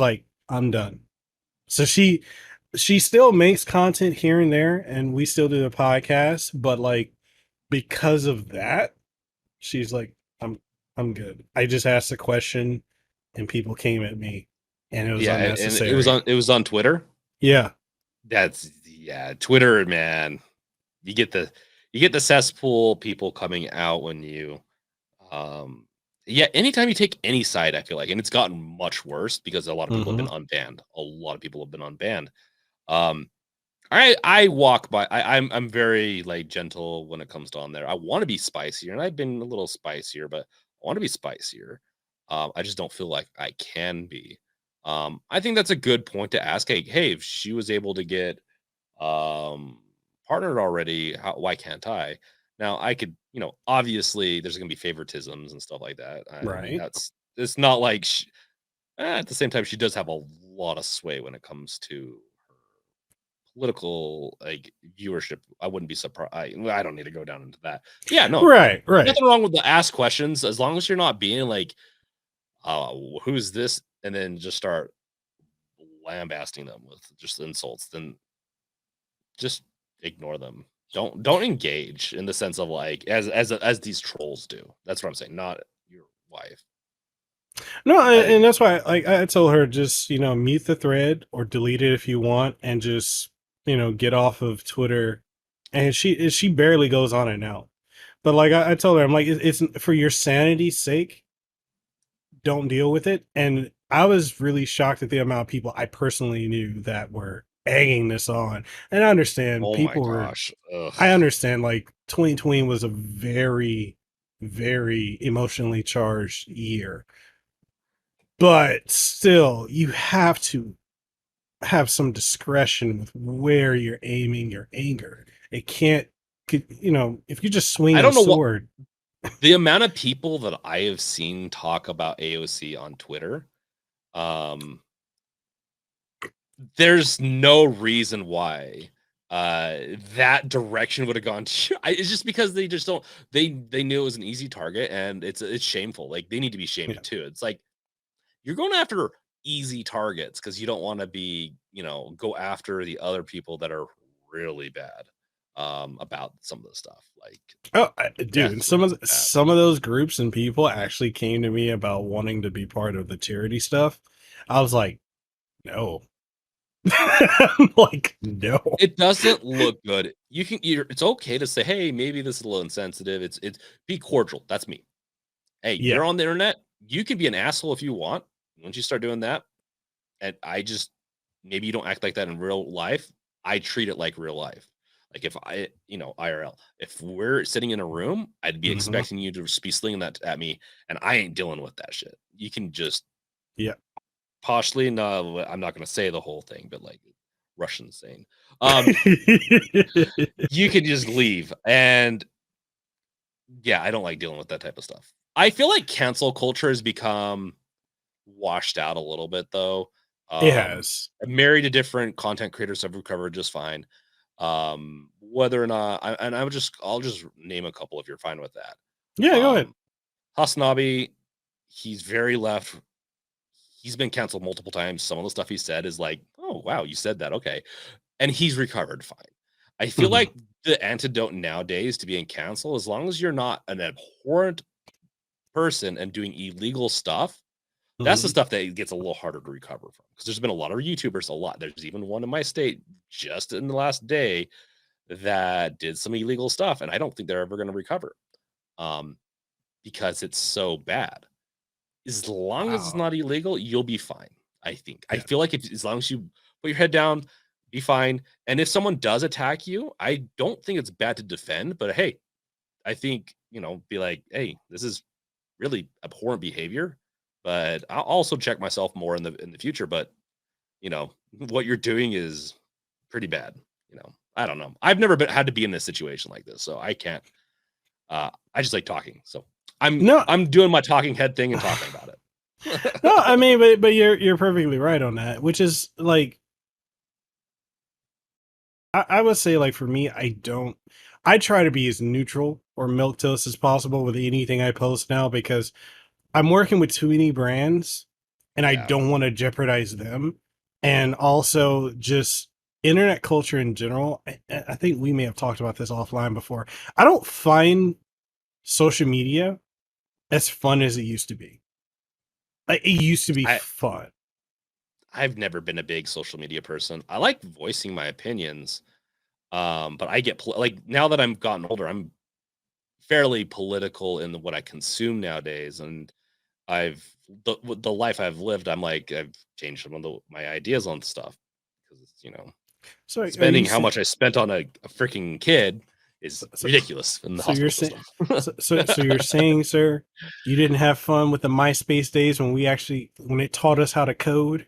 like, I'm done. So she still makes content here and there, and we still do the podcast, but like because of that, she's like, I'm good. I just asked a question and people came at me and it was yeah, and it was unnecessary. on Twitter. Yeah. That's yeah, Twitter, man. You get the you get the cesspool people coming out when you um yeah, anytime you take any side, I feel like, and it's gotten much worse because a lot of people have Mm-hmm. been unbanned. A lot of people have been unbanned. Um I walk by I'm very like gentle when it comes to on there. I want to be spicier, and I've been a little spicier, but I want to be spicier. I just don't feel like I can be. I think that's a good point to ask. Hey, if she was able to get um partnered already, why can't I? Now, I could, obviously there's going to be favoritisms and stuff like that. I mean, Right. it's not like at the same time, she does have a lot of sway when it comes to her political like viewership. I wouldn't be surprised. I don't need to go down into that. But yeah, no, Right. Right. nothing wrong with the ask questions as long as you're not being like, who's this? And then just start lambasting them with just insults. Then just ignore them. Don't engage in the sense of like as these trolls do. That's what I'm saying. Not your wife. No, I, and that's why, like, I told her, just mute the thread or delete it if you want, and just get off of Twitter. And she barely goes on it now. But like I told her, I'm like, it's for your sanity's sake, don't deal with it. And I was really shocked at the amount of people I personally knew that were egging this on. And I understand oh my people were. gosh. Ugh. I understand, like, 2020 was a very, very emotionally charged year. But still, you have to have some discretion with where you're aiming your anger. It can't, if you're just I swinging a don't know what sword. the amount of people that I have seen talk about AOC on Twitter. Um, there's no reason why that direction would have gone to, it's just because they just don't they knew it was an easy target, and it's shameful. Like they need to be shamed Yeah. too. It's like you're going after easy targets because you don't want to be, go after the other people that are really bad about some of the stuff. Like Oh, dude, death and some threats of and that. those groups and people actually came to me about wanting to be part of the charity stuff. I was like, no. I'm like, no. It doesn't look good. It's okay to say, hey, maybe this is a little insensitive. It's be cordial. That's me. Hey, Yeah. you're on the internet. You can be an asshole if you want. Once you start doing that, and maybe you don't act like that in real life. I treat it like real life. Like if IRL, if we're sitting in a room, I'd be Hmm. expecting you to be slinging that at me, and I ain't dealing with that shit. You can just Yeah. partially, no, I'm not gonna say the whole thing, but like Russian saying, um, you can just leave. And yeah, I don't like dealing with that type of stuff. I feel like cancel culture has become washed out a little bit though. It Um, has. I'm married to different content creators have recovered just fine. Whether or not I'll just name a couple if you're fine with that. Yeah, go ahead. Um, Hasanabi, he's very left. He's been canceled multiple times. Some of the stuff he said is like, oh wow, you said that. Okay. And he's recovered fine. I feel Hmm. like the antidote nowadays to being canceled, as long as you're not an abhorrent person and doing illegal stuff, that's the Hmm. stuff that gets a little harder to recover from. Because there's been a lot of YouTubers, there's even one in my state just in the last day that did some illegal stuff, and I don't think they're ever going to recover um, because it's so bad. As long as it's Wow. not illegal, you'll be fine. I think. I Yeah. feel like if as long as you put your head down, be fine. And if someone does attack you, I don't think it's bad to defend. But hey, I think be like, hey, this is really abhorrent behavior. But I'll also check myself more in the future. But what you're doing is pretty bad. I don't know. I've never had to be in a situation like this, so I can't. I just like talking, so I'm No. I'm doing my talking head thing and talking about No, I it. mean, but you're perfectly right on that, which is like, I would say, like, for me, I try to be as neutral or milquetoast as possible with anything I post now, because I'm working with too many brands and I Yeah. don't want to jeopardize them. And also just internet culture in general. I think we may have talked about this offline before. I don't find social media as fun as it used to be. Like, it used to be I fun. I've never been a big social media person. I like voicing my opinions, but I get like now that I'm gotten older, I'm fairly political in what I consume nowadays, and I've the life I've lived. I'm like I've changed some of my ideas on stuff because So are you spending how saying, much I spent on a freaking kid is so, so, ridiculous in the so you're hospital saying, system. so you're saying, sir, you didn't have fun with the MySpace days when it taught us how to code?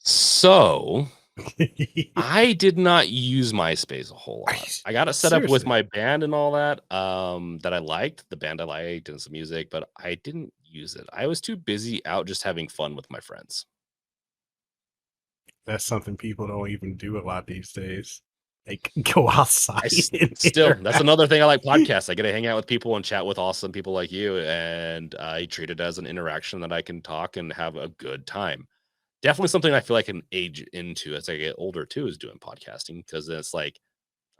So I did not use MySpace a whole Are lot. you I got it set up with seriously? my band and all that, that I liked, the band I liked and some music, but I didn't use it. I was too busy out just having fun with my friends. That's something people don't even do a lot these days. Like go outside and Still, that's interact. another thing I like podcasts. I get to hang out with people and chat with awesome people like you, and I treat it as an interaction that I can talk and have a good time. Definitely something I feel I can age into as I get older too, is doing podcasting, because it's like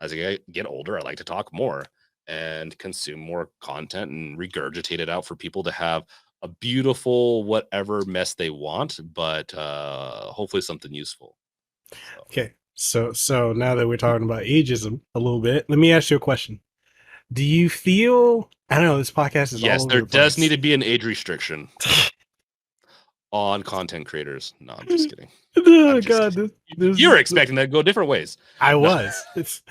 as I get older, I like to talk more and consume more content and regurgitate it out for people to have a beautiful whatever mess they want, but hopefully something useful. So Okay. So now that we're talking about ageism a little bit, let me ask you a question. Do you feel, I don't know, this podcast is all yes, over there the does need place. to be an age restriction on content creators. No, I'm just kidding. I'm Oh just God, kidding. this You're is expecting that to go different ways. I No. was. It's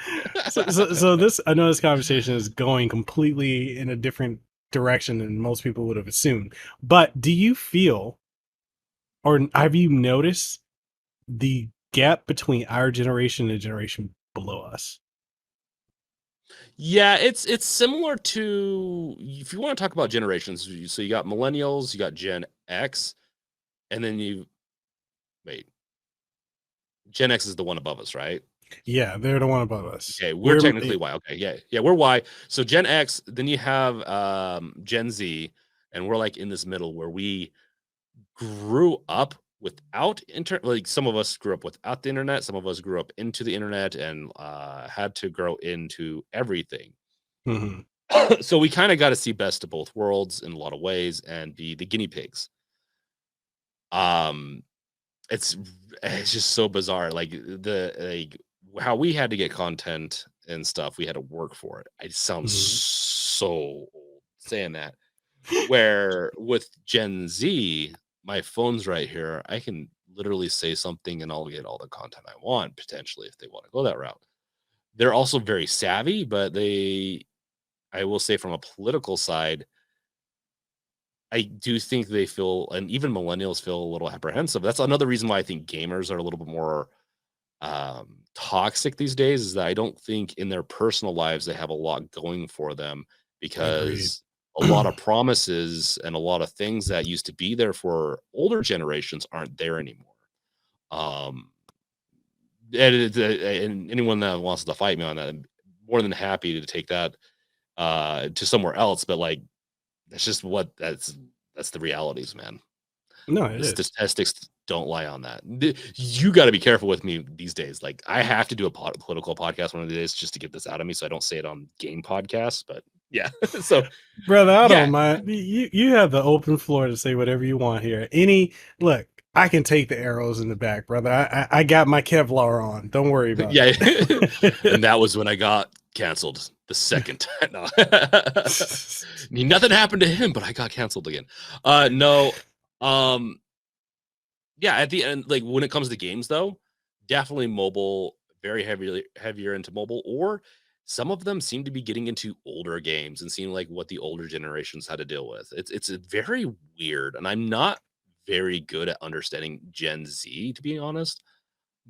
so this, I know this conversation is going completely in a different direction than most people would have assumed. But do you feel, or have you noticed the gap between our generation and the generation below us? Yeah, it's similar to, if you want to talk about generations, so you got millennials, you got Gen X, and then you wait, Gen X is the one above us, right? Yeah, they're the one above us. Okay, we're We're technically Y. Okay, yeah, yeah, we're Y. So Gen X, then you have Gen Z, and we're like in this middle where we grew up without internet. Like some of us grew up without the internet, some of us grew up into the internet and had to grow into everything. Mhm. So we kind of got to see best of both worlds in a lot of ways and be the guinea pigs. Um, it's it's just so bizarre. Like how we had to get content and stuff, we had to work for it. It sounds Mhm. so old saying that. Where with Gen Z, my phone's right here. I can literally say something and I'll get all the content I want potentially if they want to go that route. They're also very savvy, but I will say from a political side, I do think they feel, and even millennials feel a little apprehensive. That's another reason why I think gamers are a little bit more toxic these days, is that I don't think in their personal lives they have a lot going for them, Agreed. because a lot of promises and a lot of things that used to be there for older generations aren't there anymore. Um, and anyone that wants to fight me on that, I'm more than happy to take that to somewhere else. But like, that's just that's the realities, man. No, it The is. statistics don't lie on that. You got to be careful with me these days. Like I have to do a political podcast one of the days just to get this out of me, so I don't say it on game podcasts. But yeah, so Brother, I yeah, don't mind. You have the open floor to say whatever you want here. Any look, I can take the arrows in the back, brother. I got my Kevlar on. Don't worry about yeah. it. And that was when I got canceled the second time. No. Nothing happened to him, but I got canceled again. No, um, yeah, at the end, like when it comes to games though, definitely mobile, very heavier into mobile, or some of them seem to be getting into older games and seeing like what the older generations had to deal with. It's a very weird, and I'm not very good at understanding Gen Z, to be honest,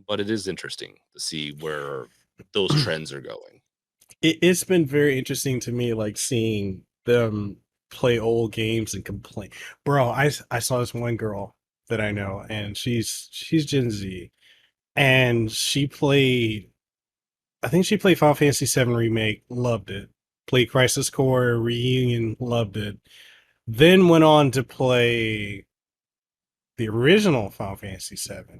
but it is interesting to see where those trends are going. It's been very interesting to me, like seeing them play old games and complain. Bro, I saw this one girl that I know, and she's Gen Z, and she played. I think she played Final Fantasy VII Remake, loved it. Played Crisis Core Reunion, loved it. Then went on to play the original Final Fantasy VII,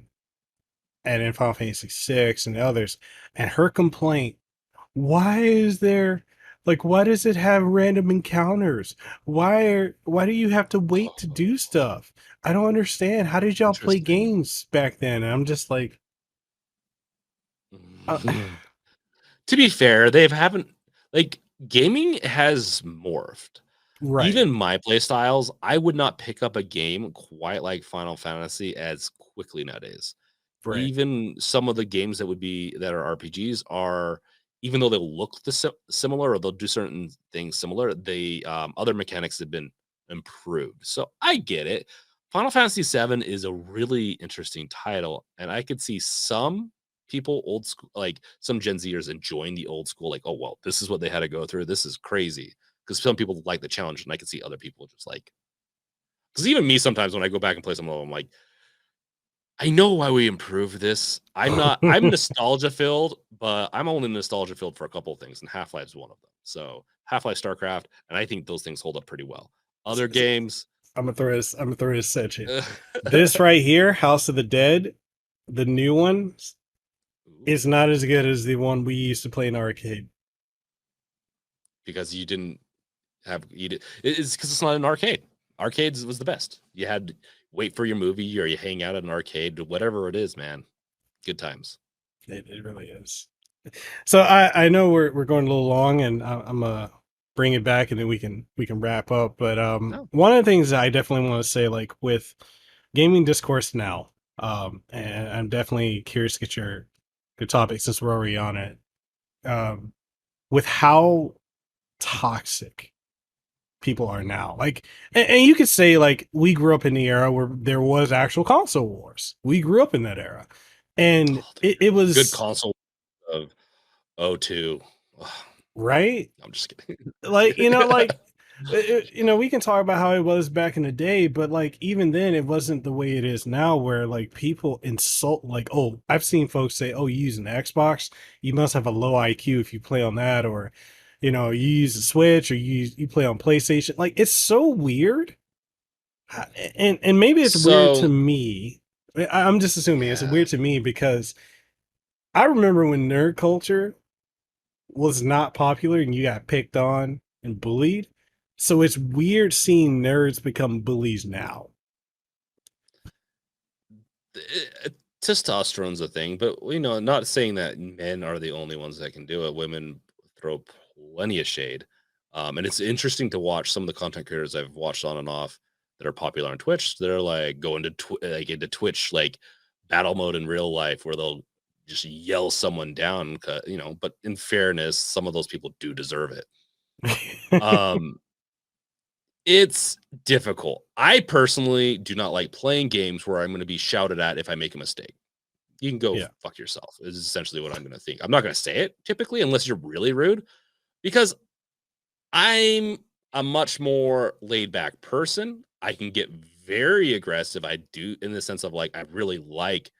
and then Final Fantasy VI and others. And her complaint, why is there, like, why does it have random encounters? Why do you have to wait to do stuff? I don't understand. How did y'all play Interesting. games back then? And I'm just like, uh, To be fair, they haven't, like, gaming has morphed. right, Even my play styles, I would not pick up a game quite like Final Fantasy as quickly nowadays. right. Even some of the games that are RPGs are, even though they'll look similar or they'll do certain things similar, they other mechanics have been improved. So I get it. Final Fantasy VII is a really interesting title, and I could see some people old school, like some Gen Zers enjoying the old school, like, oh well, this is what they had to go through. This is crazy. Because some people like the challenge, and I could see other people just like, because even me sometimes when I go back and play some level, I'm like, I know why we improved this. I'm nostalgia filled, but I'm only nostalgia filled for a couple of things, and Half-Life is one of them. So Half-Life, StarCraft, and I think those things hold up pretty well. Other games, I'm gonna throw this at you. uh, This right here, House of the Dead, the new one, ooh, is not as good as the one we used to play in arcade. because you didn't it's because it's not an arcade. Arcades was the best. You had to wait for your movie or you hang out at an arcade, whatever it is, man. Good times. It really is. So I know we're going a little long, and I'm bring it back, and then we can wrap up. But No. one of the things that I definitely want to say, like with gaming discourse now, and I'm definitely curious to get your topic since we're already on it. Um, with how toxic people are now, like, and you could say like we grew up in the era where there was actual console wars. We grew up in that era, and Oh, it good was console of O2. Ugh, right. I'm just kidding. Like we can talk about how it was back in the day, but like even then it wasn't the way it is now, where like people insult, like, oh, I've seen folks say, oh, you use an Xbox, you must have a low IQ if you play on that, or you use a Switch, or you play on PlayStation. Like, it's so weird. And maybe it's weird to So, me. I'm just assuming it's yeah. weird to me because I remember when nerd culture was not popular and you got picked on and bullied. So it's weird seeing nerds become bullies now. Testosterone's a thing, but not saying that men are the only ones that can do it. Women throw plenty of shade. And it's interesting to watch some of the content creators I've watched on and off that are popular on Twitch. They're like going to into Twitch like battle mode in real life where they'll just yell someone down, but in fairness, some of those people do deserve it. Um, it's difficult. I personally do not like playing games where I'm going to be shouted at if I make a mistake. You can go Yeah. fuck yourself, is essentially what I'm going to think. I'm not going to say it typically unless you're really rude, because I'm a much more laid back person. I can get very aggressive. I do, in the sense of like, I really like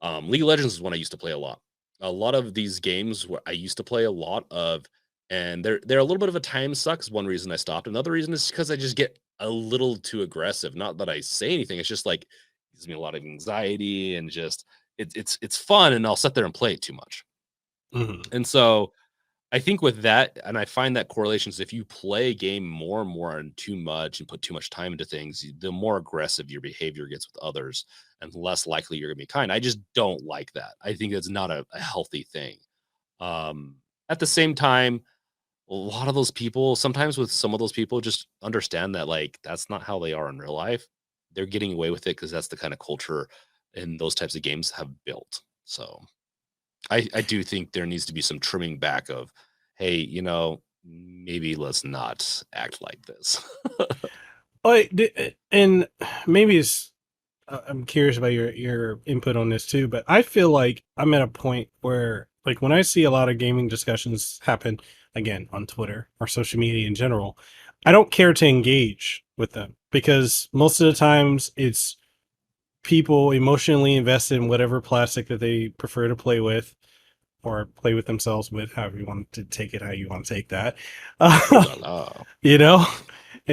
League of Legends is one I used to play a lot. A lot of these games where I used to play a lot of, and they're a little bit of a time suck is one reason I stopped. Another reason is because I just get a little too aggressive. Not that I say anything. It's just like it gives me a lot of anxiety and just it's fun, and I'll sit there and play it too much. Mhm. And so I think with that, and I find that correlations, if you play a game more and more and too much and put too much time into things, the more aggressive your behavior gets with others and less likely you're going to be kind. I just don't like that. I think that's not a healthy thing. Um, at the same time, a lot of those people, sometimes with some of those people, just understand that like that's not how they are in real life. They're getting away with it because that's the kind of culture and those types of games have built. So I do think there needs to be some trimming back of, hey, maybe let's not act like this. And maybe it's I'm curious about your input on this too, but I feel like I'm at a point where, like, when I see a lot of gaming discussions happen again on Twitter or social media in general, I don't care to engage with them because most of the times it's people emotionally invested in whatever plastic that they prefer to play with or play with themselves with, however you want to take it, how you want to take that. Ooh la la. you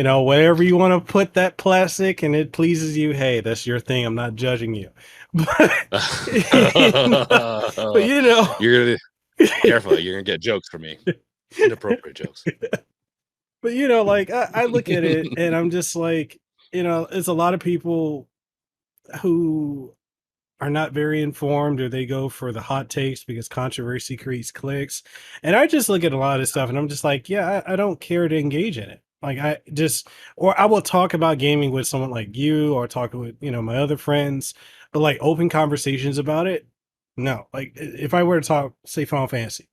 know, wherever you want to put that plastic and it pleases you, hey, that's your thing. I'm not judging you. But, but You're gonna careful. You're gonna get jokes from me, inappropriate jokes. but like I look at it and I'm just like, it's a lot of people who are not very informed, or they go for the hot takes because controversy creates clicks. And I just look at a lot of this stuff and I'm just like, yeah, I don't care to engage in it. Like, or I will talk about gaming with someone like you, or talk with, my other friends, but like open conversations about it. No, like if I were to talk, say Final Fantasy,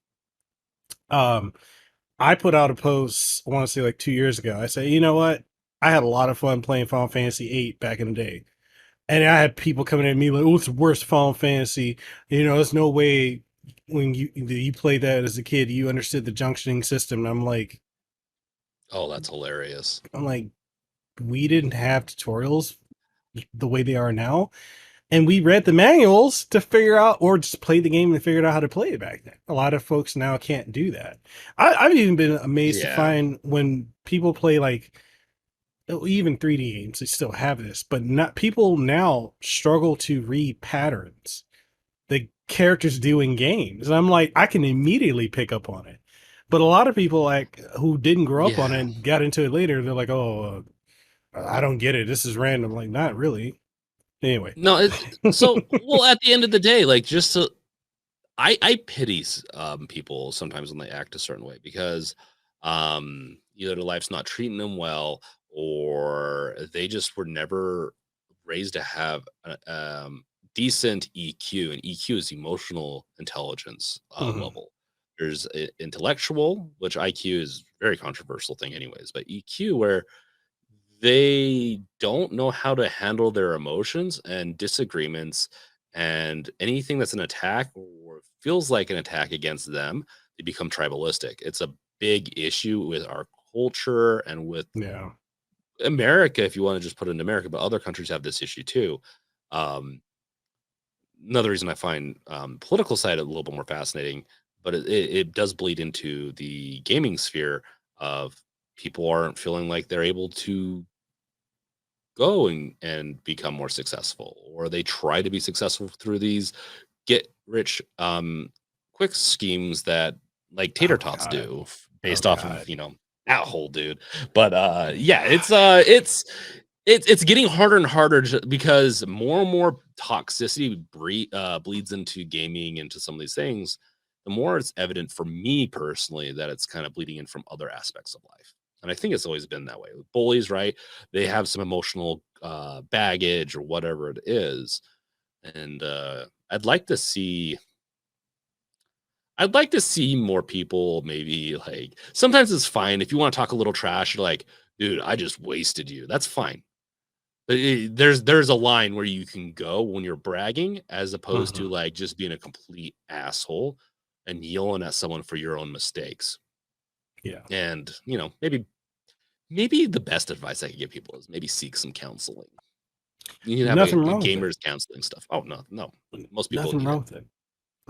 um, I put out a post, I want to say like 2 years ago. I say, you know what? I had a lot of fun playing Final Fantasy VIII back in the day. And I had people coming at me like, "Oh, it's the worst Final Fantasy." There's no way when you played that as a kid, you understood the junctioning system. And Oh, that's hilarious. I'm like, we didn't have tutorials the way they are now, and we read the manuals to figure out, or just played the game and figured out how to play it back then. A lot of folks now can't do that. I've even been amazed to Yeah. find when people play like even 3D games, they still have this, but not people now struggle to read patterns the characters do in games. And I'm like, I can immediately pick up on it. But a lot of people like who didn't grow up on it Yeah. and got into it later, they're like, "Oh, I don't get it. This is random." Like, not really. Anyway. No, well, at the end of the day, like, just to I pity people sometimes when they act a certain way because either their life's not treating them well or they just were never raised to have a decent EQ, and EQ is emotional intelligence Mhm. level. There's intellectual, which IQ is a very controversial thing, anyways, but EQ where they don't know how to handle their emotions and disagreements and anything that's an attack or feels like an attack against them, they become tribalistic. It's a big issue with our culture and with Yeah. America, if you want to just put it in America, but other countries have this issue too. Um, Another reason I find political side a little bit more fascinating, but it does bleed into the gaming sphere of people aren't feeling like they're able to go and become more successful, or they try to be successful through these get rich quick schemes that like tater Oh tots God. do Oh based off of God. that whole dude. But yeah, it's getting harder and harder because more and more toxicity bleeds into gaming, into some of these things. The more it's evident for me personally that it's kind of bleeding in from other aspects of life. And I think it's always been that way. With bullies, right? They have some emotional baggage or whatever it is. And I'd like to see more people maybe like sometimes it's fine if you want to talk a little trash, you're like, dude, I just wasted you. That's fine. But there's a line where you can go when you're bragging as opposed to Mhm. like just being a complete asshole and yelling at someone for your own mistakes. Yeah. And, maybe the best advice I could give people is maybe seek some counseling. You can have Nothing a wrong with it. gamers counseling stuff. Oh, no, no. Most people Nothing need wrong it. with it.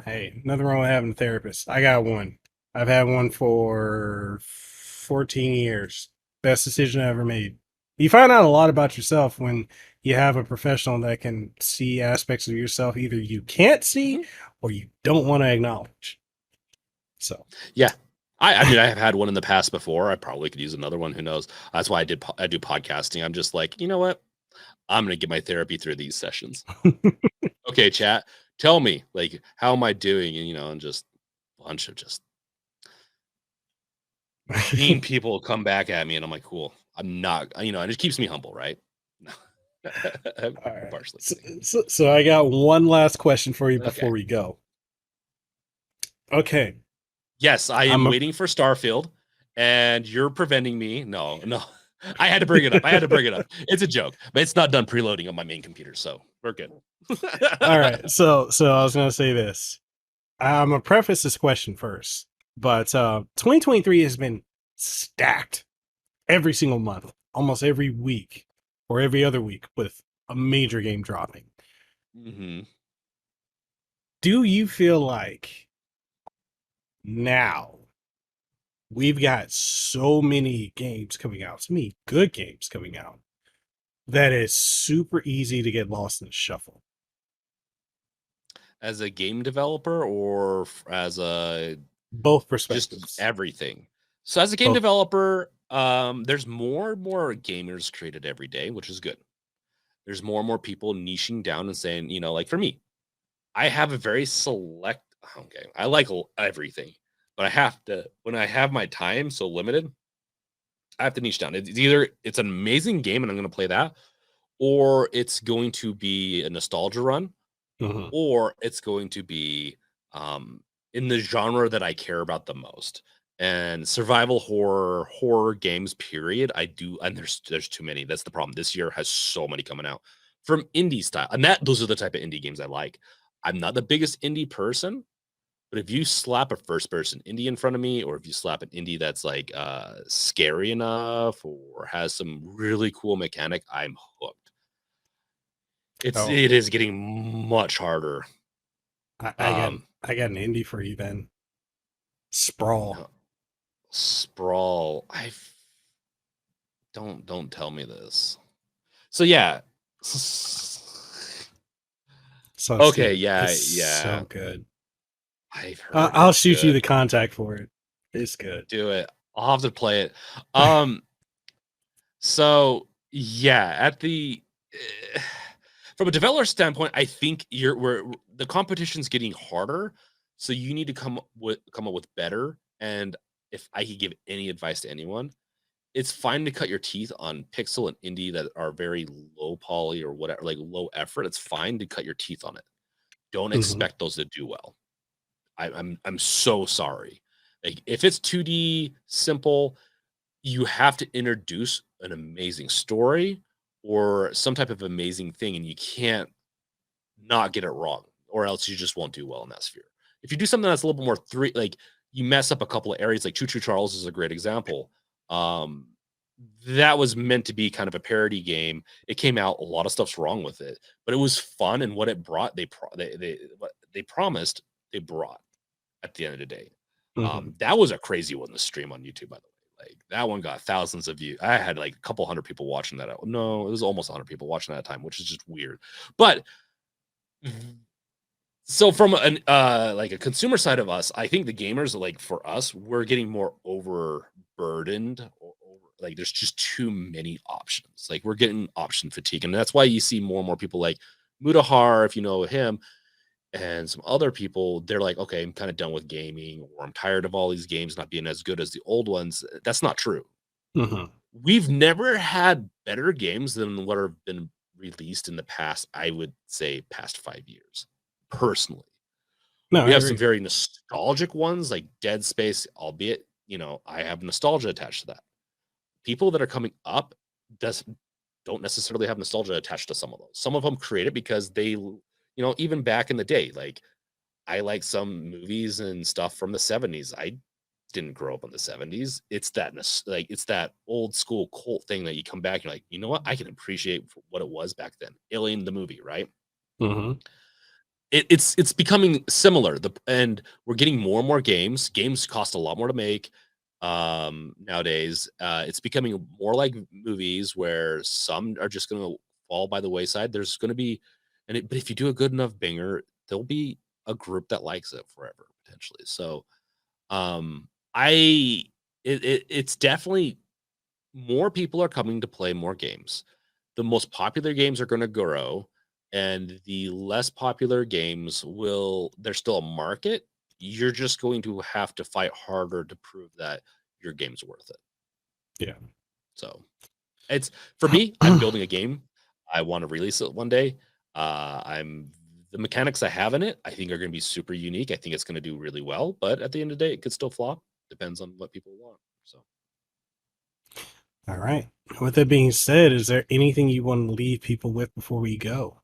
Hey, nothing wrong with having a therapist. I got one. I've had one for 14 years. Best decision I ever made. You find out a lot about yourself when you have a professional that can see aspects of yourself either you can't see Mhm. or you don't want to acknowledge. So, Yeah. I mean, I have had one in the past before. I probably could use another one. Who knows? That's why I do podcasting. I'm just like, you know what? I'm gonna get my therapy through these sessions. Okay, chat, tell me, like, how am I doing? And and just a bunch of just mean people come back at me, and I'm like, cool. I'm not, and it keeps me humble, right? No. I'm all right. partially So, kidding. so I got one last question for you Okay. before we go. Okay. Yes, I am I'm a waiting for Starfield, and you're preventing me. No, no. I had to bring it up. I had to bring it up. It's a joke, but it's not done preloading on my main computer, so we're good. all right. So I was gonna say this. I'm gonna preface this question first, but 2023 has been stacked every single month, almost every week or every other week with a major game dropping. Mhm. Do you feel like now we've got so many games coming out, so many good games coming out, that it's super easy to get lost in the shuffle? As a game developer or as a Both just perspectives. everything. So as a game Both. developer, there's more and more gamers created every day, which is good. There's more and more people niching down and saying, like for me, I have a very select. Okay, I like everything, but I have to when I have my time so limited, I have to niche down. It's either it's an amazing game and I'm going to play that, or it's going to be a nostalgia run, Mhm. or it's going to be um, in the genre that I care about the most. and survival horror games, period. I do, and there's too many. That's the problem. This year has so many coming out from indie style, and those are the type of indie games I like. I'm not the biggest indie person, but if you slap a first person indie in front of me, or if you slap an indie that's like scary enough or has some really cool mechanic, I'm hooked. Oh, It is getting much harder. I got an indie for you then. Sprawl. No, Sprawl. Don't tell me this. So yeah. So Okay, stupid. yeah, It's yeah. so good. I've heard I'll it's shoot you the good. contact for it. It's good. Do it. I'll have to play it. So yeah, at the from a developer standpoint, I think the competition's getting harder. So you need to come up with better. And if I could give any advice to anyone, it's fine to cut your teeth on pixel and indie that are very low poly or whatever, like low effort. It's fine to cut your teeth on it. Don't Mhm. expect those to do well. I'm so sorry. Like if it's 2D simple, you have to introduce an amazing story or some type of amazing thing, and you can't not get it wrong, or else you just won't do well in that sphere. If you do something that's a little bit more like you mess up a couple of areas, like Choo Choo Charles is a great example. Um, that was meant to be kind of a parody game. It came out, a lot of stuff's wrong with it, but it was fun, and what it brought, what they promised, they brought at the end of the day. Mhm. That was a crazy one to stream on YouTube, by the way. Like that one got thousands of views. I had like a couple hundred people watching that. No, it was almost 100 people watching that time, which is just weird. But so from an like a consumer side of us, I think the gamers, like for us, we're getting more overburdened, or like there's just too many options. Like we're getting option fatigue, and that's why you see more and more people like Mutahar, if you know him, and some other people. They're like, okay, I'm kind of done with gaming, or I'm tired of all these games not being as good as the old ones. That's not true. Mhm. We've never had better games than what have been released in the past, I would say past 5 years, personally. No, We I have some agree. very nostalgic ones like Dead Space, albeit, I have nostalgia attached to that. People that are coming up does don't necessarily have nostalgia attached to some of those. Some of them create it because even back in the day, like I like some movies and stuff from the 70s. I didn't grow up in the 70s. It's it's that old school cult thing that you come back, you're like, you know what? I can appreciate for what it was back then. Alien the movie, right? Mhm. It's becoming similar. And we're getting more and more games. Games cost a lot more to make nowadays. It's becoming more like movies where some are just going to fall by the wayside. There's going to be but if you do a good enough banger, there'll be a group that likes it forever potentially. So I it's definitely more people are coming to play more games. The most popular games are going to grow, and the less popular games there's still a market. You're just going to have to fight harder to prove that your game's worth it. Yeah. So it's for me, I'm building a game. I want to release it one day. I'm the mechanics I have in it, I think are going to be super unique. I think it's going to do really well, but at the end of the day, it could still flop. Depends on what people want. So All right. With that being said, is there anything you want to leave people with before we go?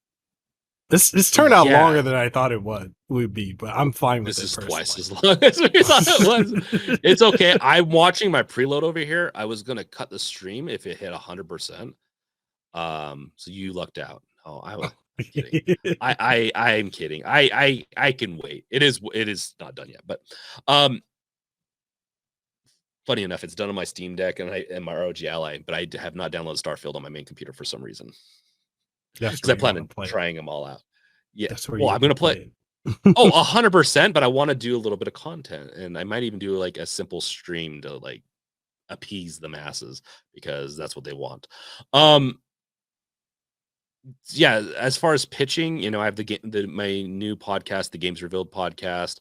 This turned out yeah, longer than I thought it would be, but I'm fine with this it is twice personally. as long as we thought it was. It's okay. I'm watching my preload over here. I was gonna cut the stream if it hit 100%. So you lucked out. Oh, I'm kidding. I'm kidding. I can wait. It is not done yet, but um, funny enough, it's done on my Steam Deck and my ROG Ally, but I have not downloaded Starfield on my main computer for some reason That's because I where you plan want on to play it. trying them all out. Yeah. That's where Well, you I'm want gonna to play. play Oh, it. 100%, but I want to do a little bit of content, and I might even do like a simple stream to like appease the masses because that's what they want. Um, yeah, as far as pitching, I have my new podcast, the Games Revealed podcast,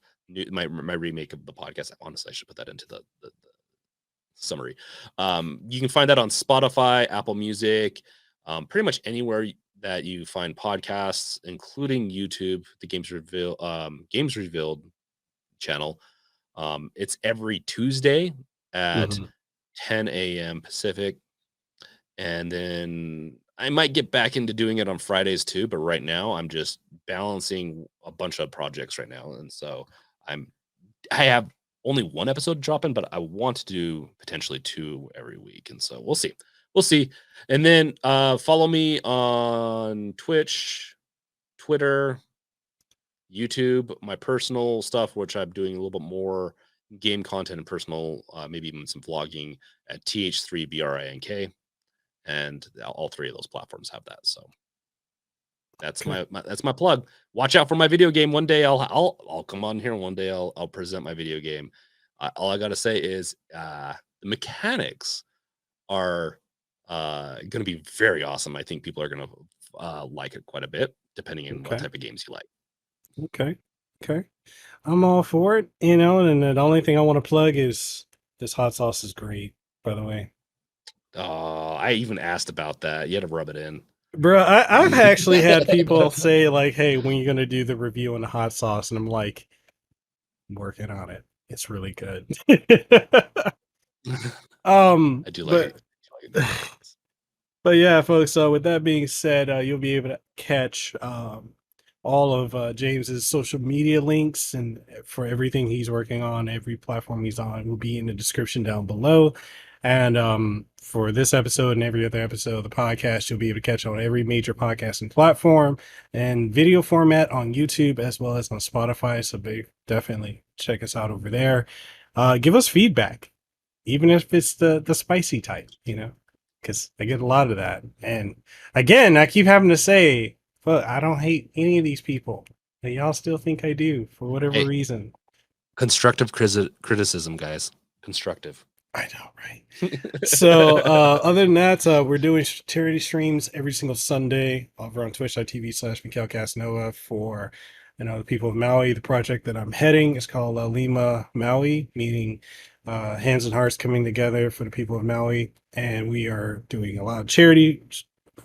my remake of the podcast. Honestly, I should put that into the summary. You can find that on Spotify, Apple Music, pretty much anywhere that you find podcasts, including YouTube, the Games Revealed channel. It's every Tuesday at Mhm. 10 a.m. Pacific. And then I might get back into doing it on Fridays too, but right now I'm just balancing a bunch of projects right now. And so I'm I have only one episode dropping, but I want to do potentially two every week. And so we'll see. We'll see. And then follow me on Twitch, Twitter, YouTube, my personal stuff, which I'm doing a little bit more game content and personal, maybe even some vlogging at TH3BRINK. And all three of those platforms have that. So that's Okay. that's my plug. Watch out for my video game. One day I'll come on here. One day I'll present my video game. All I gotta say is the mechanics are going to be very awesome. I think people are going to like it quite a bit, depending on what Okay. type of games you like. Okay. Okay. I'm all for it, you know, and the only thing I want to plug is this hot sauce is great, by the way. I even asked about that. You had to rub it in. Bro, I've actually had people say, like, hey, when you're gonna do the review on the hot sauce, and I'm like, I'm working on it. It's really good. I do like But it. but yeah, folks. So with that being said, you'll be able to catch all of James's social media links and for everything he's working on, every platform he's on will be in the description down below. And for this episode and every other episode of the podcast, you'll be able to catch on every major podcasting platform and video format on YouTube as well as on Spotify. So definitely check us out over there. Give us feedback, even if it's the spicy type, you know, because I get a lot of that. And again, I keep having to say, but I don't hate any of these people. And y'all still think I do for whatever Hey, reason. constructive criticism, guys. Constructive. I know, right? So other than that, we're doing charity streams every single Sunday over on twitch.tv/Mekel Kasanova for the people of Maui. The project that I'm heading is called Lima Maui, meaning hands and hearts coming together for the people of Maui. And we are doing a lot of charity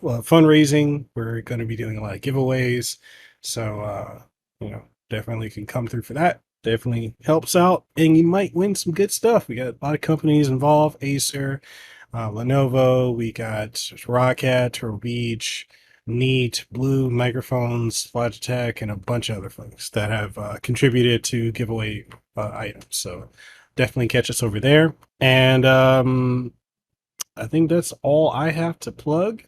fundraising. We're going to be doing a lot of giveaways. So definitely can come through for that. Definitely helps out, and you might win some good stuff. We got a lot of companies involved: Acer, Lenovo. We got Rocket, Turtle Beach, Neat, Blue Microphones, Logitech, and a bunch of other folks that have contributed to giveaway items. So definitely catch us over there. And I think that's all I have to plug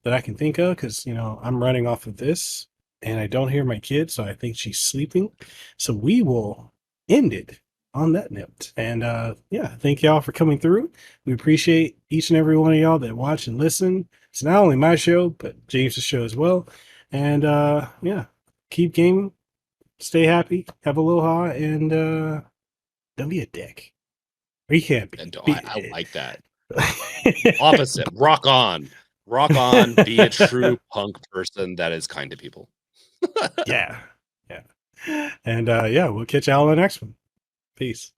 that I can think of, because I'm running off of this and I don't hear my kid, so I think she's sleeping. So we will end it on that note. And yeah, thank y'all for coming through. We appreciate each and every one of y'all that watch and listen. It's not only my show, but James's show as well. And yeah, keep gaming, stay happy, have aloha, and don't be a dick. Or you can't be. And I like that. Opposite. Rock on. Rock on. Be a true punk person that is kind to people. Yeah. Yeah. And yeah, we'll catch y'all on the next one. Peace.